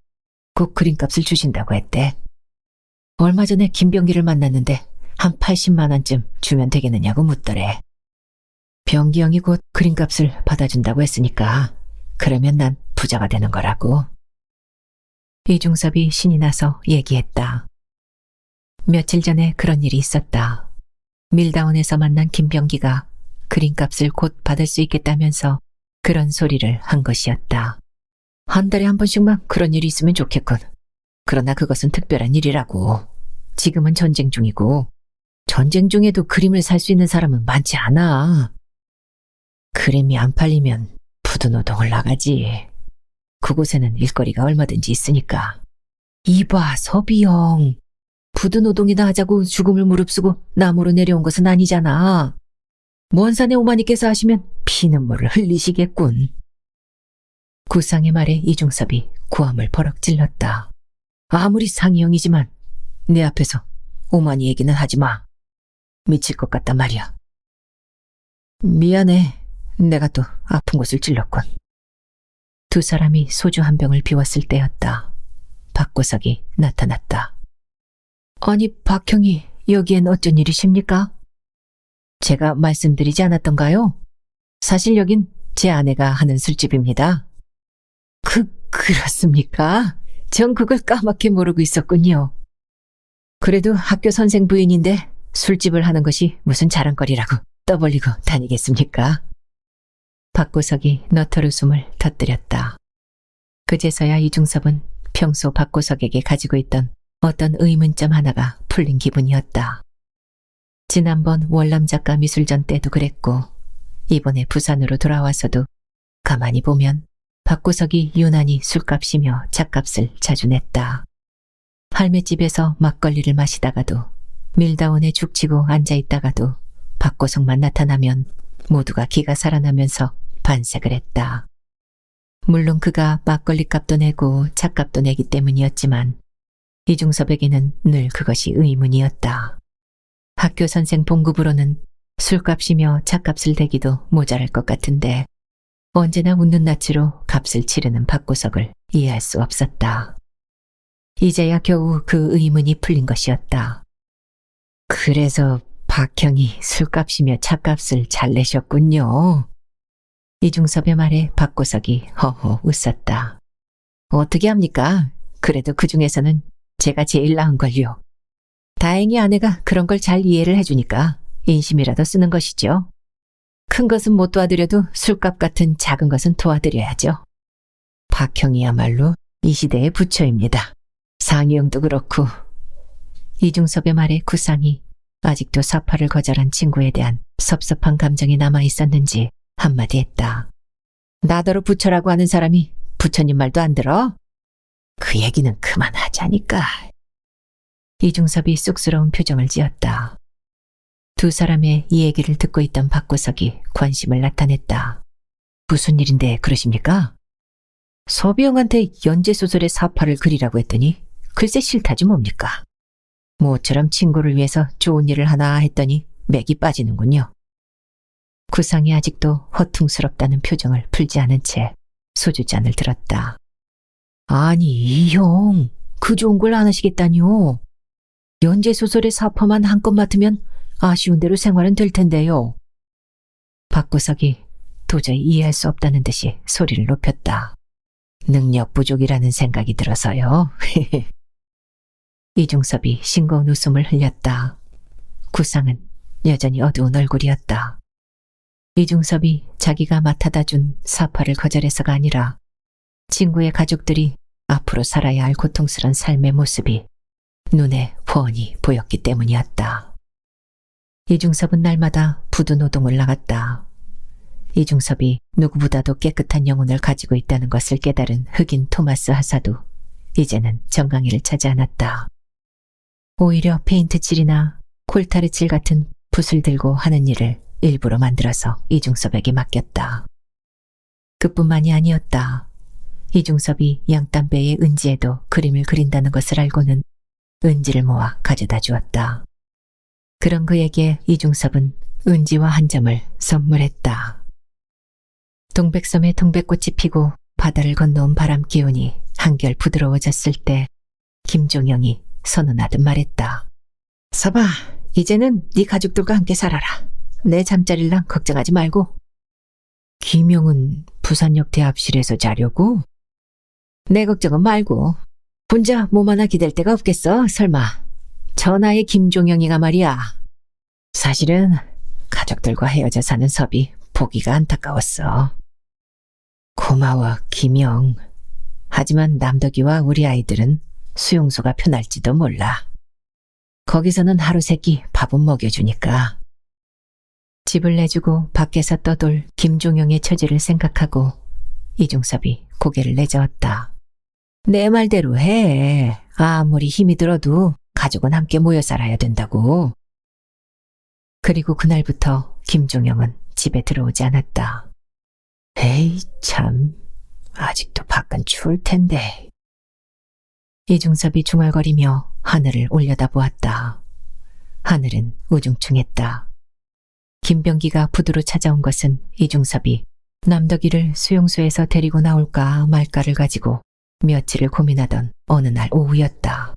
꼭 그림값을 주신다고 했대. 얼마 전에 김병기를 만났는데 한 80만 원쯤 주면 되겠느냐고 묻더래. 병기 형이 곧 그림값을 받아준다고 했으니까 그러면 난 부자가 되는 거라고. 이중섭이 신이 나서 얘기했다. 며칠 전에 그런 일이 있었다. 밀다운에서 만난 김병기가 그림값을 곧 받을 수 있겠다면서 그런 소리를 한 것이었다. 한 달에 한 번씩만 그런 일이 있으면 좋겠군. 그러나 그것은 특별한 일이라고. 지금은 전쟁 중이고 전쟁 중에도 그림을 살 수 있는 사람은 많지 않아. 그림이 안 팔리면 부두노동을 나가지. 그곳에는 일거리가 얼마든지 있으니까. 이봐, 서비영. 부두노동이나 하자고 죽음을 무릅쓰고 남으로 내려온 것은 아니잖아. 먼 산의 오마니께서 하시면 피눈물을 흘리시겠군. 구상의 말에 이중섭이 고함을 버럭 찔렀다. 아무리 상이형이지만 내 앞에서 오만이 얘기는 하지 마. 미칠 것 같단 말이야. 미안해. 내가 또 아픈 곳을 찔렀군. 두 사람이 소주 한 병을 비웠을 때였다. 박고석이 나타났다. 아니, 박형이 여기엔 어쩐 일이십니까? 제가 말씀드리지 않았던가요? 사실 여긴 제 아내가 하는 술집입니다. 그렇습니까? 전 그걸 까맣게 모르고 있었군요. 그래도 학교 선생 부인인데 술집을 하는 것이 무슨 자랑거리라고 떠벌리고 다니겠습니까? 박고석이 너털 웃음을 터뜨렸다. 그제서야 이중섭은 평소 박고석에게 가지고 있던 어떤 의문점 하나가 풀린 기분이었다. 지난번 월남작가 미술전 때도 그랬고 이번에 부산으로 돌아와서도 가만히 보면 박고석이 유난히 술값이며 찻값을 자주 냈다. 할매집에서 막걸리를 마시다가도 밀다원에 죽치고 앉아있다가도 박고석만 나타나면 모두가 기가 살아나면서 반색을 했다. 물론 그가 막걸리 값도 내고 찻값도 내기 때문이었지만 이중섭에게는 늘 그것이 의문이었다. 학교 선생 봉급으로는 술값이며 찻값을 대기도 모자랄 것 같은데 언제나 웃는 낯으로 값을 치르는 박고석을 이해할 수 없었다. 이제야 겨우 그 의문이 풀린 것이었다. 그래서 박형이 술값이며 찻값을 잘 내셨군요. 이중섭의 말에 박고석이 허허 웃었다. 어떻게 합니까? 그래도 그 중에서는 제가 제일 나은걸요. 다행히 아내가 그런 걸 잘 이해를 해주니까 인심이라도 쓰는 것이죠. 큰 것은 못 도와드려도 술값 같은 작은 것은 도와드려야죠. 박형이야말로 이 시대의 부처입니다. 상희형도 그렇고. 이중섭의 말에 구상이 아직도 사파를 거절한 친구에 대한 섭섭한 감정이 남아있었는지 한마디 했다. 나더러 부처라고 하는 사람이 부처님 말도 안 들어? 그 얘기는 그만하자니까. 이중섭이 쑥스러운 표정을 지었다. 두 사람의 이 얘기를 듣고 있던 박고석이 관심을 나타냈다. 무슨 일인데 그러십니까? 서비영한테 연재소설의 사파를 그리라고 했더니 글쎄 싫다지 뭡니까? 모처럼 친구를 위해서 좋은 일을 하나 했더니 맥이 빠지는군요. 구상이 아직도 허퉁스럽다는 표정을 풀지 않은 채 소주잔을 들었다. 아니, 이 형, 그 좋은 걸 안 하시겠다니요. 연재소설의 사파만 한껏 맡으면 아쉬운 대로 생활은 될 텐데요. 박구석이 도저히 이해할 수 없다는 듯이 소리를 높였다. 능력 부족이라는 생각이 들어서요. 이중섭이 싱거운 웃음을 흘렸다. 구상은 여전히 어두운 얼굴이었다. 이중섭이 자기가 맡아다 준 사파를 거절해서가 아니라 친구의 가족들이 앞으로 살아야 할 고통스런 삶의 모습이 눈에 훤히 보였기 때문이었다. 이중섭은 날마다 부두 노동을 나갔다. 이중섭이 누구보다도 깨끗한 영혼을 가지고 있다는 것을 깨달은 흑인 토마스 하사도 이제는 정강이를 찾지 않았다. 오히려 페인트칠이나 콜타르칠 같은 붓을 들고 하는 일을 일부러 만들어서 이중섭에게 맡겼다. 그뿐만이 아니었다. 이중섭이 양담배의 은지에도 그림을 그린다는 것을 알고는 은지를 모아 가져다 주었다. 그런 그에게 이중섭은 은지와 한 점을 선물했다. 동백섬에 동백꽃이 피고 바다를 건너온 바람 기운이 한결 부드러워졌을 때 김종영이 선언하듯 말했다. 서봐, 이제는 네 가족들과 함께 살아라. 내 잠자리랑 걱정하지 말고. 김용은 부산역 대합실에서 자려고? 내 걱정은 말고. 혼자 몸 하나 기댈 데가 없겠어, 설마. 전하의 김종영이가 말이야. 사실은 가족들과 헤어져 사는 섭이 보기가 안타까웠어. 고마워, 김영. 하지만 남덕이와 우리 아이들은 수용소가 편할지도 몰라. 거기서는 하루 세끼 밥은 먹여주니까. 집을 내주고 밖에서 떠돌 김종영의 처지를 생각하고 이중섭이 고개를 내저었다. 내 말대로 해. 아무리 힘이 들어도 가족은 함께 모여 살아야 된다고. 그리고 그날부터 김종영은 집에 들어오지 않았다. 에이 참, 아직도 밖은 추울 텐데. 이중섭이 중얼거리며 하늘을 올려다보았다. 하늘은 우중충했다. 김병기가 부두로 찾아온 것은 이중섭이 남덕이를 수용소에서 데리고 나올까 말까를 가지고 며칠을 고민하던 어느 날 오후였다.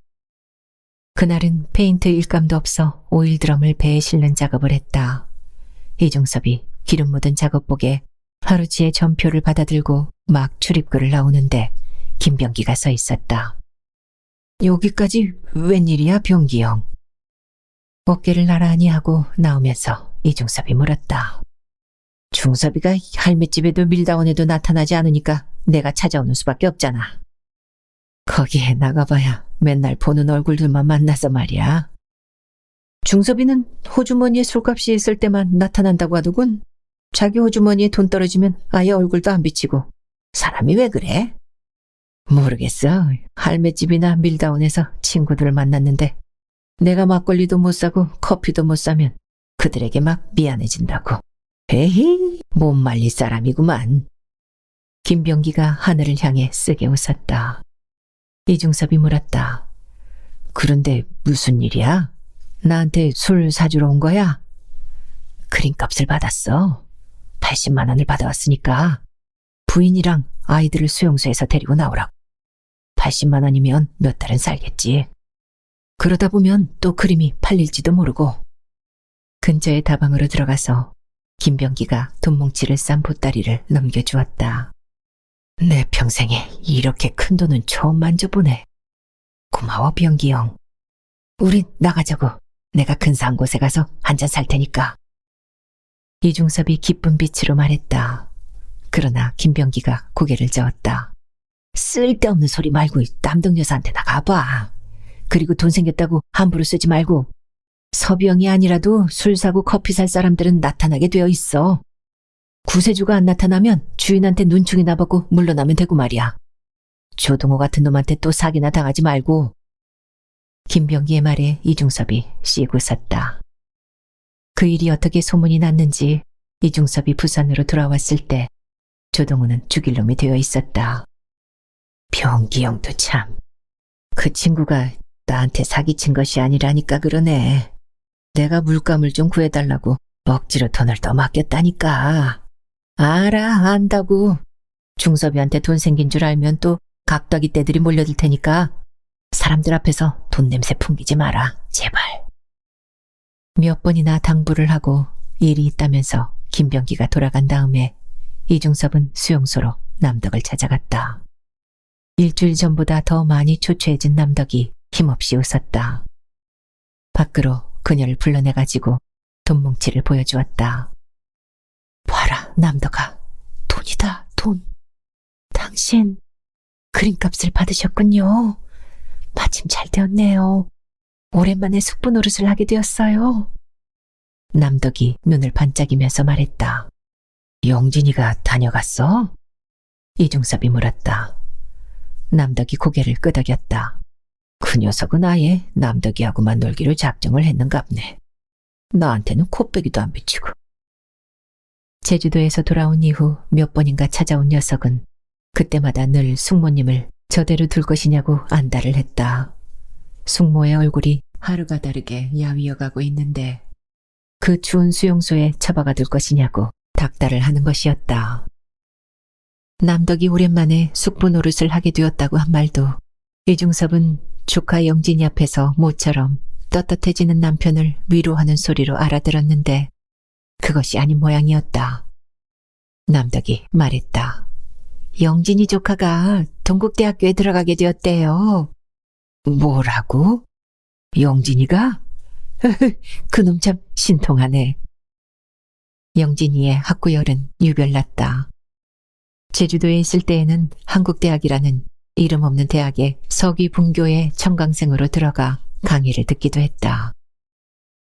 그날은 페인트 일감도 없어 오일 드럼을 배에 실는 작업을 했다. 이중섭이 기름 묻은 작업복에 하루치의 전표를 받아들고 막 출입구를 나오는데 김병기가 서 있었다. 여기까지 웬일이야, 병기 형? 어깨를 나란히 하고 나오면서 이중섭이 물었다. 중섭이가 할매집에도 밀다원에도 나타나지 않으니까 내가 찾아오는 수밖에 없잖아. 거기에 나가봐야 맨날 보는 얼굴들만 만나서 말이야. 중섭이는 호주머니에 술값이 있을 때만 나타난다고 하더군. 자기 호주머니에 돈 떨어지면 아예 얼굴도 안 비치고. 사람이 왜 그래? 모르겠어. 할매집이나 밀다운에서 친구들을 만났는데 내가 막걸리도 못 사고 커피도 못 사면 그들에게 막 미안해진다고. 에헤이, 못 말릴 사람이구만. 김병기가 하늘을 향해 쓰게 웃었다. 이중섭이 물었다. 그런데 무슨 일이야? 나한테 술 사주러 온 거야? 그림값을 받았어. 80만 원을 받아왔으니까 부인이랑 아이들을 수용소에서 데리고 나오라고. 80만 원이면 몇 달은 살겠지. 그러다 보면 또 그림이 팔릴지도 모르고. 근처의 다방으로 들어가서 김병기가 돈뭉치를 싼 보따리를 넘겨주었다. 내 평생에 이렇게 큰 돈은 처음 만져보네. 고마워, 병기 형. 우리 나가자고. 내가 근사한 곳에 가서 한잔 살 테니까. 이중섭이 기쁜 빛으로 말했다. 그러나 김병기가 고개를 저었다. 쓸데없는 소리 말고 남덕 여사한테 나가봐. 그리고 돈 생겼다고 함부로 쓰지 말고. 서병이 아니라도 술 사고 커피 살 사람들은 나타나게 되어 있어. 구세주가 안 나타나면 주인한테 눈총이 나보고 물러나면 되고 말이야. 조동호 같은 놈한테 또 사기나 당하지 말고. 김병기의 말에 이중섭이 씩 웃었다. 그 일이 어떻게 소문이 났는지 이중섭이 부산으로 돌아왔을 때 조동호는 죽일 놈이 되어 있었다. 병기 형도 참. 그 친구가 나한테 사기친 것이 아니라니까 그러네. 내가 물감을 좀 구해달라고 억지로 돈을 더 맡겼다니까. 알아, 안다고. 중섭이한테 돈 생긴 줄 알면 또 각덕이 떼들이 몰려들 테니까 사람들 앞에서 돈 냄새 풍기지 마라, 제발. 몇 번이나 당부를 하고 일이 있다면서 김병기가 돌아간 다음에 이중섭은 수용소로 남덕을 찾아갔다. 일주일 전보다 더 많이 초췌해진 남덕이 힘없이 웃었다. 밖으로 그녀를 불러내가지고 돈뭉치를 보여주었다. 봐라, 남덕아. 돈이다, 돈. 당신 그림값을 받으셨군요. 마침 잘 되었네요. 오랜만에 숙부 노릇을 하게 되었어요. 남덕이 눈을 반짝이면서 말했다. 영진이가 다녀갔어? 이중섭이 물었다. 남덕이 고개를 끄덕였다. 그 녀석은 아예 남덕이하고만 놀기로 작정을 했는갑네. 나한테는 코빼기도 안 비치고. 제주도에서 돌아온 이후 몇 번인가 찾아온 녀석은 그때마다 늘 숙모님을 저대로 둘 것이냐고 안달을 했다. 숙모의 얼굴이 하루가 다르게 야위어가고 있는데 그 추운 수용소에 처박아 둘 것이냐고 닥달을 하는 것이었다. 남덕이 오랜만에 숙부 노릇을 하게 되었다고 한 말도 이중섭은 조카 영진이 앞에서 모처럼 떳떳해지는 남편을 위로하는 소리로 알아들었는데 그것이 아닌 모양이었다. 남덕이 말했다. 영진이 조카가 동국대학교에 들어가게 되었대요. 뭐라고? 영진이가? 그놈 참 신통하네. 영진이의 학구열은 유별났다. 제주도에 있을 때에는 한국대학이라는 이름 없는 대학에 서귀분교의 청강생으로 들어가 강의를 듣기도 했다.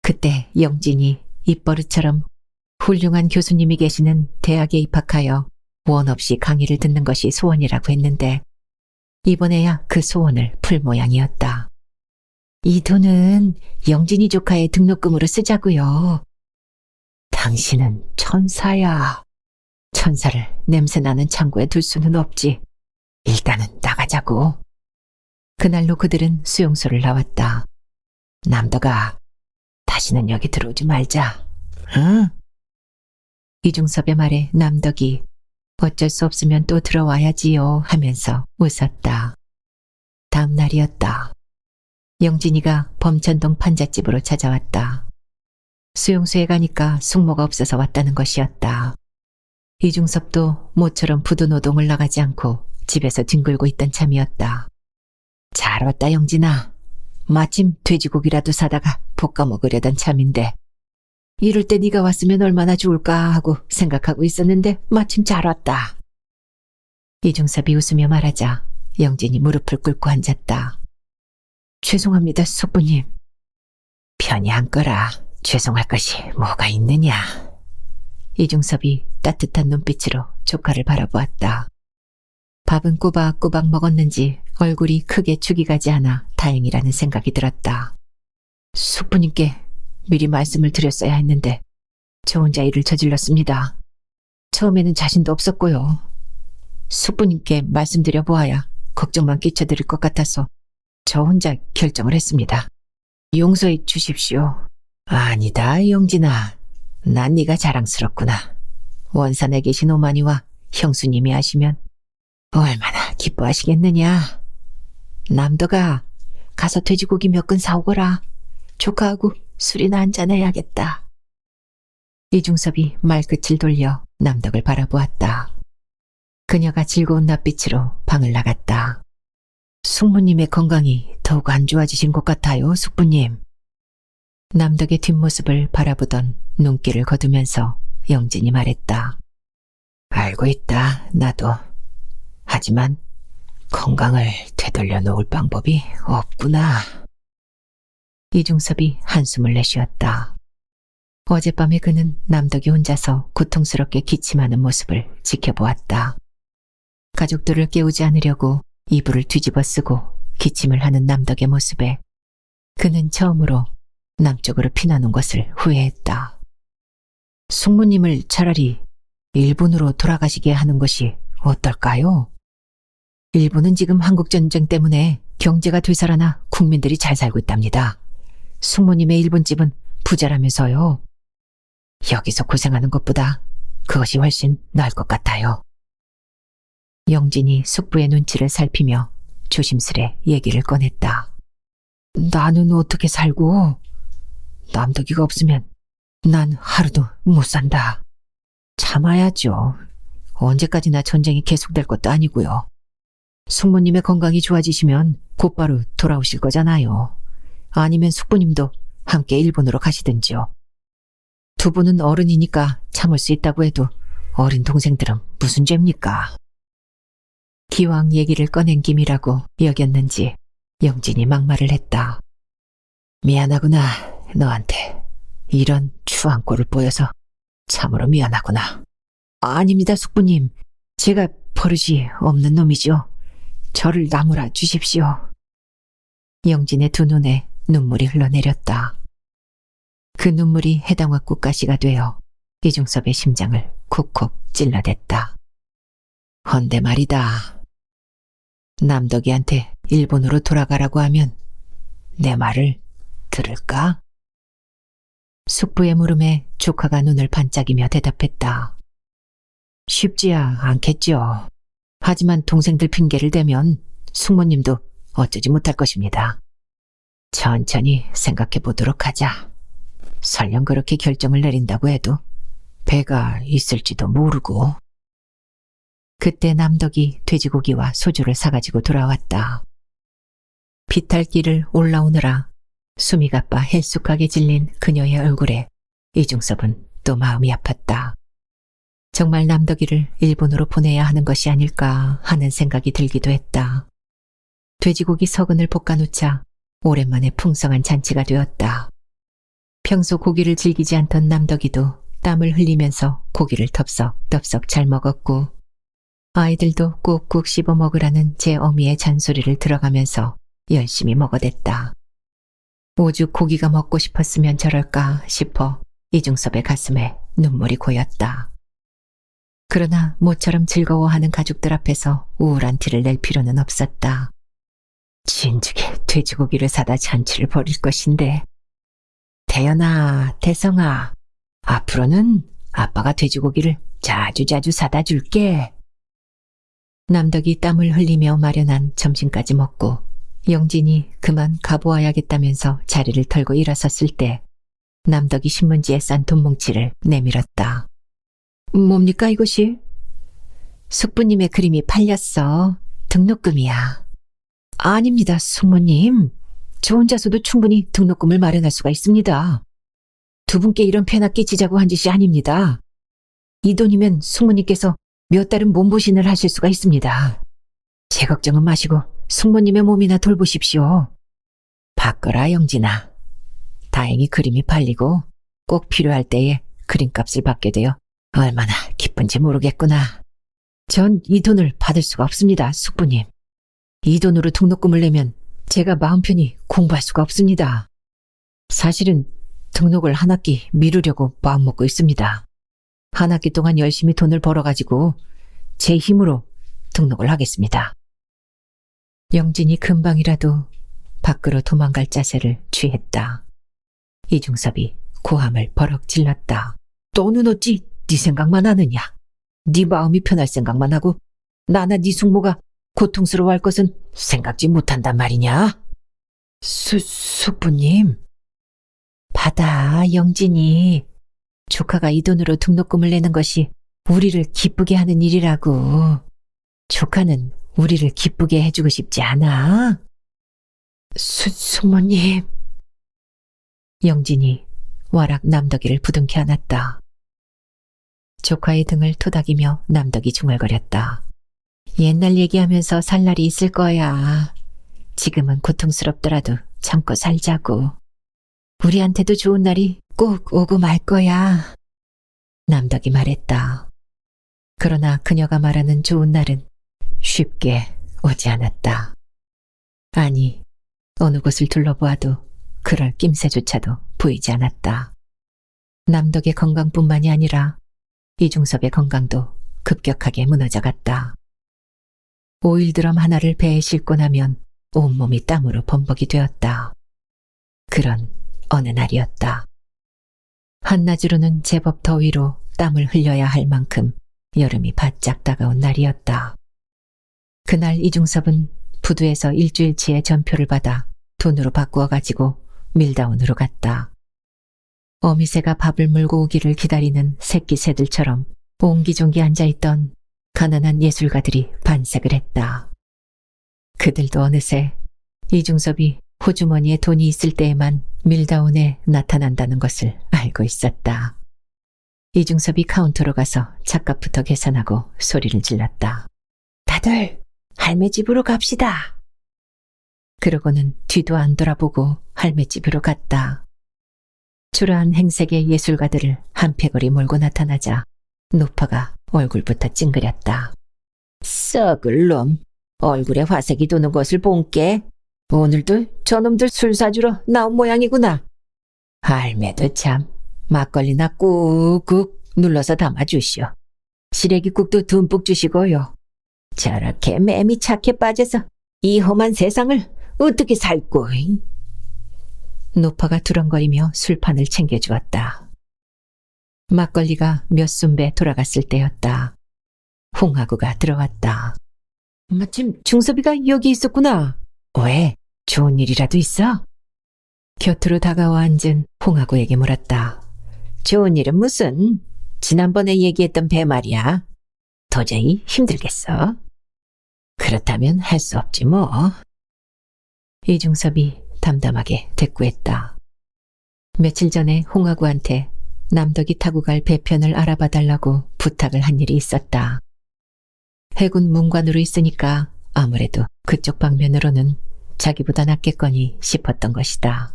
그때 영진이 입버릇처럼 훌륭한 교수님이 계시는 대학에 입학하여 원 없이 강의를 듣는 것이 소원이라고 했는데 이번에야 그 소원을 풀 모양이었다. 이 돈은 영진이 조카의 등록금으로 쓰자고요. 당신은 천사야. 천사를 냄새나는 창고에 둘 수는 없지. 일단은 나가자고. 그날로 그들은 수용소를 나왔다. 남덕아, 다시는 여기 들어오지 말자. 응? 이중섭의 말에 남덕이 어쩔 수 없으면 또 들어와야지요 하면서 웃었다. 다음 날이었다. 영진이가 범천동 판잣집으로 찾아왔다. 수용소에 가니까 숙모가 없어서 왔다는 것이었다. 이중섭도 모처럼 부두노동을 나가지 않고 집에서 뒹굴고 있던 참이었다. 잘 왔다 영진아. 마침 돼지고기라도 사다가 볶아 먹으려던 참인데 이럴 때 네가 왔으면 얼마나 좋을까 하고 생각하고 있었는데 마침 잘 왔다. 이중섭이 웃으며 말하자 영진이 무릎을 꿇고 앉았다. 죄송합니다, 숙부님. 편히 앉거라. 죄송할 것이 뭐가 있느냐. 이중섭이 따뜻한 눈빛으로 조카를 바라보았다. 밥은 꼬박꼬박 먹었는지 얼굴이 크게 축이 가지 않아 다행이라는 생각이 들었다. 숙부님께 미리 말씀을 드렸어야 했는데 저 혼자 일을 저질렀습니다. 처음에는 자신도 없었고요. 숙부님께 말씀드려 보아야 걱정만 끼쳐드릴 것 같아서 저 혼자 결정을 했습니다. 용서해 주십시오. 아니다, 영진아. 난 네가 자랑스럽구나. 원산에 계신 오마니와 형수님이 하시면 얼마나 기뻐하시겠느냐. 남덕아, 가서 돼지고기 몇 근 사오거라. 조카하고 술이나 한잔해야겠다. 이중섭이 말끝을 돌려 남덕을 바라보았다. 그녀가 즐거운 낯빛으로 방을 나갔다. 숙모님의 건강이 더욱 안 좋아지신 것 같아요, 숙부님. 남덕의 뒷모습을 바라보던 눈길을 거두면서 영진이 말했다. 알고 있다, 나도. 하지만 건강을 되돌려 놓을 방법이 없구나. 이중섭이 한숨을 내쉬었다. 어젯밤에 그는 남덕이 혼자서 고통스럽게 기침하는 모습을 지켜보았다. 가족들을 깨우지 않으려고 이불을 뒤집어 쓰고 기침을 하는 남덕의 모습에 그는 처음으로 남쪽으로 피나는 것을 후회했다. 숙모님을 차라리 일본으로 돌아가시게 하는 것이 어떨까요? 일본은 지금 한국전쟁 때문에 경제가 되살아나 국민들이 잘 살고 있답니다. 숙모님의 일본집은 부자라면서요. 여기서 고생하는 것보다 그것이 훨씬 나을 것 같아요. 영진이 숙부의 눈치를 살피며 조심스레 얘기를 꺼냈다. 나는 어떻게 살고? 남덕이가 없으면 난 하루도 못 산다. 참아야죠. 언제까지나 전쟁이 계속될 것도 아니고요. 숙모님의 건강이 좋아지시면 곧바로 돌아오실 거잖아요. 아니면 숙부님도 함께 일본으로 가시든지요. 두 분은 어른이니까 참을 수 있다고 해도 어린 동생들은 무슨 죄입니까? 기왕 얘기를 꺼낸 김이라고 여겼는지 영진이 막말을 했다. 미안하구나, 너한테. 이런 추한 꼴을 보여서 참으로 미안하구나. 아닙니다, 숙부님. 제가 버릇이 없는 놈이죠. 저를 나무라 주십시오. 영진의 두 눈에 눈물이 흘러내렸다. 그 눈물이 해당화 꽃가시가 되어 이중섭의 심장을 콕콕 찔러댔다. 헌데 말이다. 남덕이한테 일본으로 돌아가라고 하면 내 말을 들을까? 숙부의 물음에 조카가 눈을 반짝이며 대답했다. 쉽지야 않겠죠. 하지만 동생들 핑계를 대면 숙모님도 어쩌지 못할 것입니다. 천천히 생각해 보도록 하자. 설령 그렇게 결정을 내린다고 해도 배가 있을지도 모르고. 그때 남덕이 돼지고기와 소주를 사가지고 돌아왔다. 비탈길을 올라오느라 숨이 가빠 헬쑥하게 질린 그녀의 얼굴에 이중섭은 또 마음이 아팠다. 정말 남덕이를 일본으로 보내야 하는 것이 아닐까 하는 생각이 들기도 했다. 돼지고기 서근을 볶아놓자 오랜만에 풍성한 잔치가 되었다. 평소 고기를 즐기지 않던 남덕이도 땀을 흘리면서 고기를 덥석덥석 잘 먹었고 아이들도 꾹꾹 씹어 먹으라는 제 어미의 잔소리를 들어가면서 열심히 먹어댔다. 오죽 고기가 먹고 싶었으면 저럴까 싶어 이중섭의 가슴에 눈물이 고였다. 그러나 모처럼 즐거워하는 가족들 앞에서 우울한 티를 낼 필요는 없었다. 진즉에 돼지고기를 사다 잔치를 벌일 것인데. 태연아, 태성아, 앞으로는 아빠가 돼지고기를 자주자주 사다 줄게. 남덕이 땀을 흘리며 마련한 점심까지 먹고 영진이 그만 가보아야겠다면서 자리를 털고 일어섰을 때 남덕이 신문지에 싼 돈뭉치를 내밀었다. 뭡니까 이것이? 숙부님의 그림이 팔렸어. 등록금이야. 아닙니다, 숙모님. 저 혼자서도 충분히 등록금을 마련할 수가 있습니다. 두 분께 이런 폐나 끼치자고 한 짓이 아닙니다. 이 돈이면 숙모님께서 몇 달은 몸보신을 하실 수가 있습니다. 제 걱정은 마시고 숙모님의 몸이나 돌보십시오. 바꿔라, 영진아. 다행히 그림이 팔리고 꼭 필요할 때에 그림값을 받게 되어 얼마나 기쁜지 모르겠구나. 전 이 돈을 받을 수가 없습니다, 숙부님. 이 돈으로 등록금을 내면 제가 마음 편히 공부할 수가 없습니다. 사실은 등록을 한 학기 미루려고 마음먹고 있습니다. 한 학기 동안 열심히 돈을 벌어가지고 제 힘으로 등록을 하겠습니다. 영진이 금방이라도 밖으로 도망갈 자세를 취했다. 이중섭이 고함을 버럭 질렀다. 너는 어찌 네 생각만 하느냐? 네 마음이 편할 생각만 하고 나나 네 숙모가 고통스러워할 것은 생각지 못한단 말이냐? 숙부님. 받아, 영진이. 조카가 이 돈으로 등록금을 내는 것이 우리를 기쁘게 하는 일이라고. 조카는 우리를 기쁘게 해주고 싶지 않아? 숙모님. 영진이 와락 남덕이를 부둥켜 안았다. 조카의 등을 토닥이며 남덕이 중얼거렸다. 옛날 얘기하면서 살 날이 있을 거야. 지금은 고통스럽더라도 참고 살자고. 우리한테도 좋은 날이 꼭 오고 말 거야. 남덕이 말했다. 그러나 그녀가 말하는 좋은 날은 쉽게 오지 않았다. 아니, 어느 곳을 둘러보아도 그럴 낌새조차도 보이지 않았다. 남덕의 건강뿐만이 아니라 이중섭의 건강도 급격하게 무너져갔다. 오일드럼 하나를 배에 싣고 나면 온몸이 땀으로 범벅이 되었다. 그런 어느 날이었다. 한낮으로는 제법 더위로 땀을 흘려야 할 만큼 여름이 바짝 다가온 날이었다. 그날 이중섭은 부두에서 일주일치의 전표를 받아 돈으로 바꾸어 가지고 밀다운으로 갔다. 어미새가 밥을 물고 오기를 기다리는 새끼 새들처럼 옹기종기 앉아있던 가난한 예술가들이 반색을 했다. 그들도 어느새 이중섭이 호주머니에 돈이 있을 때에만 밀다운에 나타난다는 것을 알고 있었다. 이중섭이 카운터로 가서 찻값부터 계산하고 소리를 질렀다. 다들 할매 집으로 갑시다. 그러고는 뒤도 안 돌아보고 할매 집으로 갔다. 초라한 행색의 예술가들을 한 패거리 몰고 나타나자 노파가 얼굴부터 찡그렸다. 썩을 놈, 얼굴에 화색이 도는 것을 본께. 오늘도 저놈들 술 사주러 나온 모양이구나. 할매도 참, 막걸리나 꾹꾹 눌러서 담아주시오. 시래기국도 듬뿍 주시고요. 저렇게 매미 착해 빠져서 이 험한 세상을 어떻게 살고. 노파가 두렁거리며 술판을 챙겨주었다. 막걸리가 몇 순배 돌아갔을 때였다. 홍하구가 들어왔다. 마침 중섭이가 여기 있었구나. 왜? 좋은 일이라도 있어? 곁으로 다가와 앉은 홍하구에게 물었다. 좋은 일은 무슨? 지난번에 얘기했던 배 말이야. 도저히 힘들겠어. 그렇다면 할 수 없지 뭐. 이중섭이 담담하게 대꾸했다. 며칠 전에 홍하구한테 남덕이 타고 갈 배편을 알아봐 달라고 부탁을 한 일이 있었다. 해군 문관으로 있으니까 아무래도 그쪽 방면으로는 자기보다 낫겠거니 싶었던 것이다.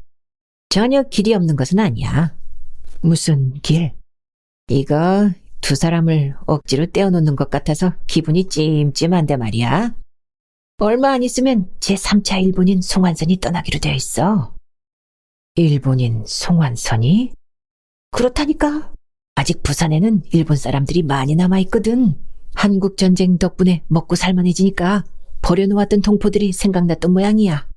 전혀 길이 없는 것은 아니야. 무슨 길? 이거 두 사람을 억지로 떼어놓는 것 같아서 기분이 찜찜한데 말이야. 얼마 안 있으면 제3차 일본인 송환선이 떠나기로 되어 있어. 일본인 송환선이? 그렇다니까. 아직 부산에는 일본 사람들이 많이 남아있거든. 한국 전쟁 덕분에 먹고 살만해지니까 버려놓았던 동포들이 생각났던 모양이야.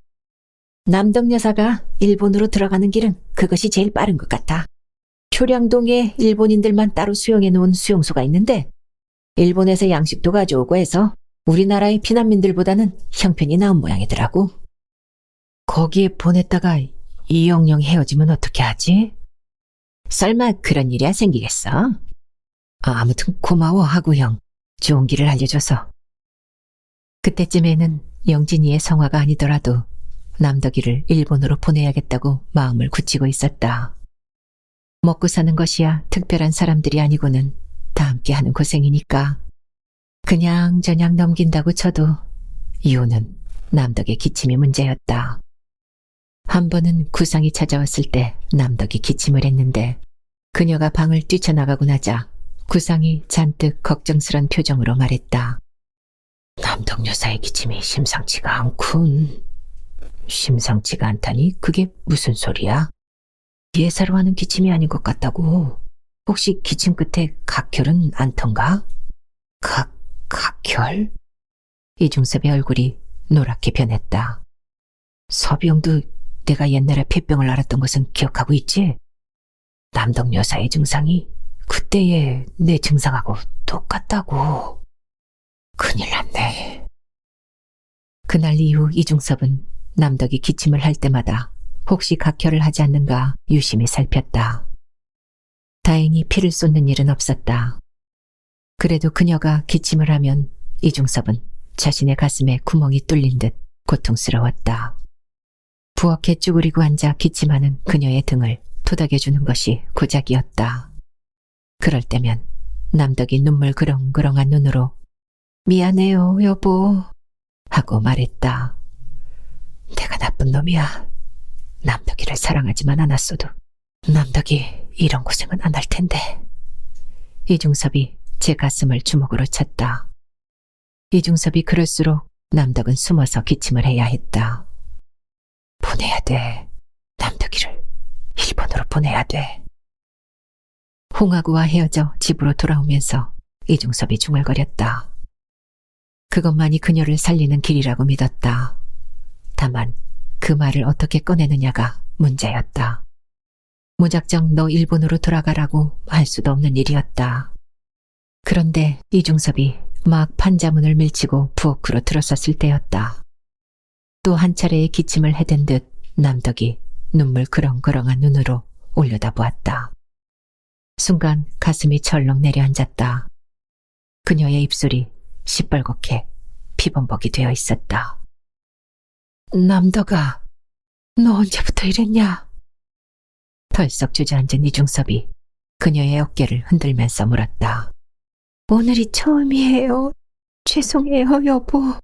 남덕 여사가 일본으로 들어가는 길은 그것이 제일 빠른 것 같아. 초량동에 일본인들만 따로 수용해 놓은 수용소가 있는데 일본에서 양식도 가져오고 해서 우리나라의 피난민들보다는 형편이 나은 모양이더라고. 거기에 보냈다가 이영영 헤어지면 어떻게 하지? 설마 그런 일이야 생기겠어? 아무튼 고마워 하구 형. 좋은 길을 알려줘서. 그때쯤에는 영진이의 성화가 아니더라도 남덕이를 일본으로 보내야겠다고 마음을 굳히고 있었다. 먹고 사는 것이야 특별한 사람들이 아니고는 다 함께하는 고생이니까 그냥저냥 넘긴다고 쳐도 이유는 남덕의 기침이 문제였다. 한 번은 구상이 찾아왔을 때 남덕이 기침을 했는데 그녀가 방을 뛰쳐나가고 나자 구상이 잔뜩 걱정스런 표정으로 말했다. 남덕 여사의 기침이 심상치가 않군. 심상치가 않다니 그게 무슨 소리야? 예사로 하는 기침이 아닌 것 같다고. 혹시 기침 끝에 각혈은 않던가? 각혈? 이중섭의 얼굴이 노랗게 변했다. 서비용도 내가 옛날에 폐병을 앓았던 것은 기억하고 있지? 남덕 여사의 증상이 그때의 내 증상하고 똑같다고. 큰일 났네. 그날 이후 이중섭은 남덕이 기침을 할 때마다 혹시 각혈을 하지 않는가 유심히 살폈다. 다행히 피를 쏟는 일은 없었다. 그래도 그녀가 기침을 하면 이중섭은 자신의 가슴에 구멍이 뚫린 듯 고통스러웠다. 부엌에 쭈그리고 앉아 기침하는 그녀의 등을 토닥여주는 것이 고작이었다. 그럴 때면 남덕이 눈물 그렁그렁한 눈으로 미안해요, 여보 하고 말했다. 내가 나쁜 놈이야. 남덕이를 사랑하지만 않았어도 남덕이 이런 고생은 안 할 텐데. 이중섭이 제 가슴을 주먹으로 쳤다. 이중섭이 그럴수록 남덕은 숨어서 기침을 해야 했다. 보내야 돼. 남덕이를 일본으로 보내야 돼. 홍하구와 헤어져 집으로 돌아오면서 이중섭이 중얼거렸다. 그것만이 그녀를 살리는 길이라고 믿었다. 다만 그 말을 어떻게 꺼내느냐가 문제였다. 무작정 너 일본으로 돌아가라고 할 수도 없는 일이었다. 그런데 이중섭이 막 판자문을 밀치고 부엌으로 들어섰을 때였다. 또 한 차례의 기침을 해댄 듯 남덕이 눈물 그렁그렁한 눈으로 올려다보았다. 순간 가슴이 철렁 내려앉았다. 그녀의 입술이 시뻘겋게 피범벅이 되어 있었다. 남덕아, 너 언제부터 이랬냐? 털썩 주저앉은 이중섭이 그녀의 어깨를 흔들면서 물었다. 오늘이 처음이에요. 죄송해요, 여보.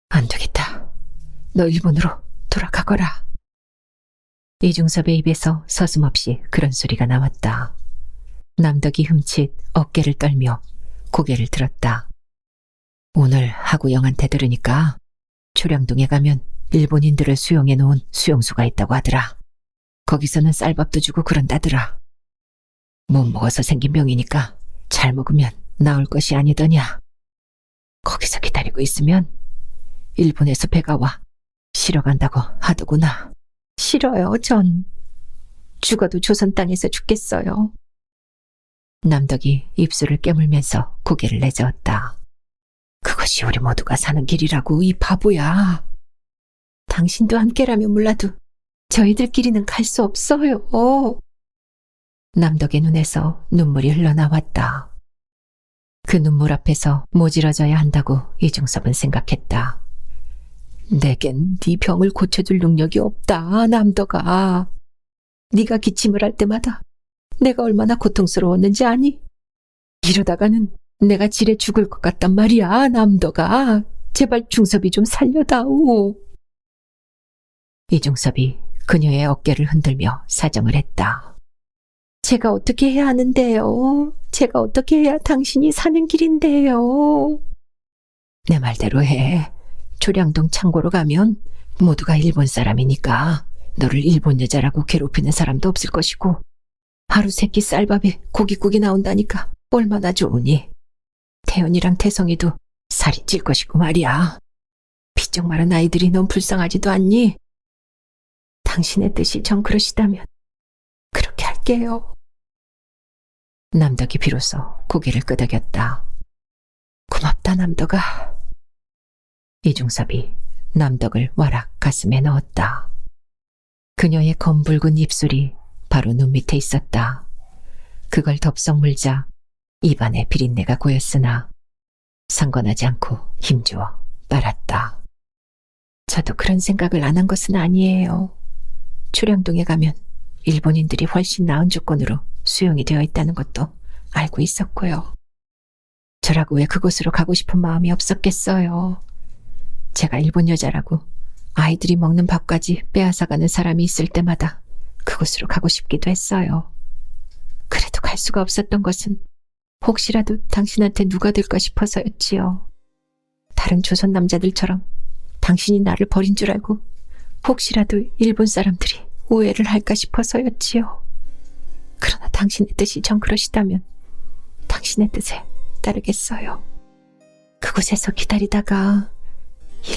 안 되겠다. 너 일본으로 돌아가거라. 이중섭의 입에서 서슴없이 그런 소리가 나왔다. 남덕이 흠칫 어깨를 떨며 고개를 들었다. 오늘 하구 영한테 들으니까 초량동에 가면 일본인들을 수용해 놓은 수용소가 있다고 하더라. 거기서는 쌀밥도 주고 그런다더라. 못 먹어서 생긴 병이니까 잘 먹으면 나을 것이 아니더냐. 거기서 기다리고 있으면 일본에서 배가 와 쉬러 간다고 하더구나. 싫어요, 전. 죽어도 조선 땅에서 죽겠어요. 남덕이 입술을 깨물면서 고개를 내저었다. 그것이 우리 모두가 사는 길이라고, 이 바보야. 당신도 함께라면 몰라도 저희들끼리는 갈 수 없어요. 남덕의 눈에서 눈물이 흘러나왔다. 그 눈물 앞에서 모질어져야 한다고 이중섭은 생각했다. 내겐 네 병을 고쳐줄 능력이 없다, 남덕아. 네가 기침을 할 때마다 내가 얼마나 고통스러웠는지 아니? 이러다가는 내가 지레 죽을 것 같단 말이야, 남덕아. 제발 중섭이 좀 살려다오. 이중섭이 그녀의 어깨를 흔들며 사정을 했다. 제가 어떻게 해야 하는데요? 제가 어떻게 해야 당신이 사는 길인데요? 내 말대로 해. 초량동 창고로 가면 모두가 일본 사람이니까 너를 일본 여자라고 괴롭히는 사람도 없을 것이고 하루 세끼 쌀밥에 고깃국이 나온다니까 얼마나 좋으니. 태연이랑 태성이도 살이 찔 것이고 말이야. 피쩍 마른 아이들이 넌 불쌍하지도 않니? 당신의 뜻이 정 그러시다면 그렇게 할게요. 남덕이 비로소 고개를 끄덕였다. 고맙다, 남덕아. 이중섭이 남덕을 와락 가슴에 넣었다. 그녀의 검붉은 입술이 바로 눈 밑에 있었다. 그걸 덥석 물자 입안에 비린내가 고였으나 상관하지 않고 힘주어 빨았다. 저도 그런 생각을 안 한 것은 아니에요. 출양동에 가면 일본인들이 훨씬 나은 조건으로 수용이 되어 있다는 것도 알고 있었고요. 저라고 왜 그곳으로 가고 싶은 마음이 없었겠어요. 제가 일본 여자라고 아이들이 먹는 밥까지 빼앗아가는 사람이 있을 때마다 그곳으로 가고 싶기도 했어요. 그래도 갈 수가 없었던 것은 혹시라도 당신한테 누가 될까 싶어서였지요. 다른 조선 남자들처럼 당신이 나를 버린 줄 알고 혹시라도 일본 사람들이 오해를 할까 싶어서였지요. 그러나 당신의 뜻이 정 그러시다면 당신의 뜻에 따르겠어요. 그곳에서 기다리다가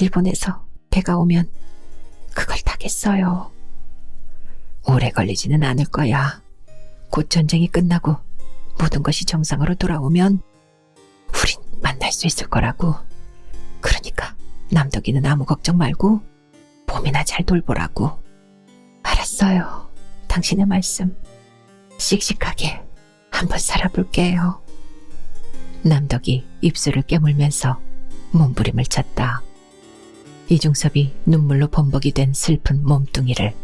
일본에서 배가 오면 그걸 타겠어요. 오래 걸리지는 않을 거야. 곧 전쟁이 끝나고 모든 것이 정상으로 돌아오면 우린 만날 수 있을 거라고. 그러니까 남덕이는 아무 걱정 말고 몸이나 잘 돌보라고. 알았어요. 당신의 말씀 씩씩하게 한번 살아볼게요. 남덕이 입술을 깨물면서 몸부림을 쳤다. 이중섭이 눈물로 범벅이 된 슬픈 몸뚱이를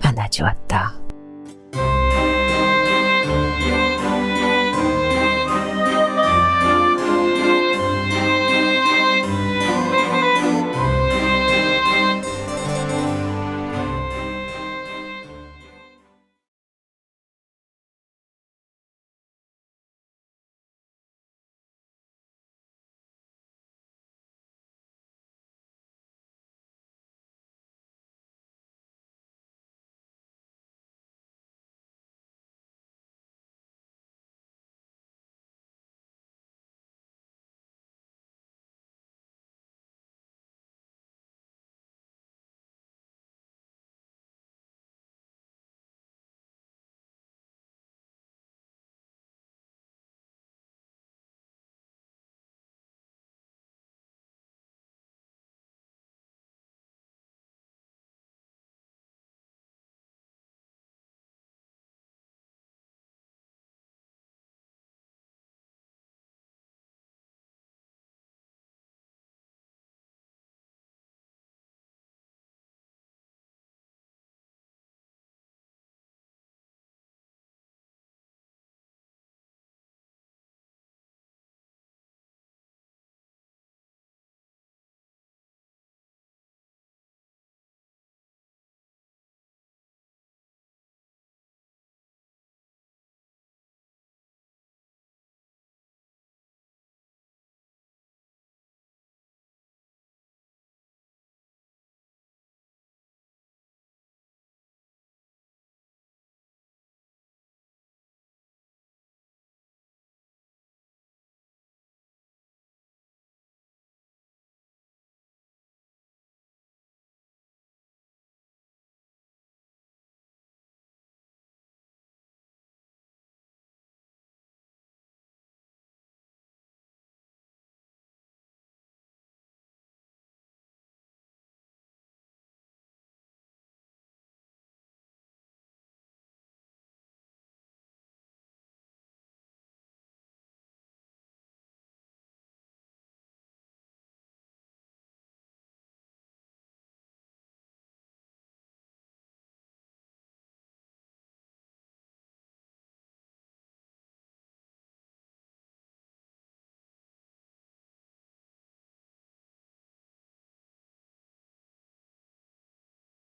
안아주었다.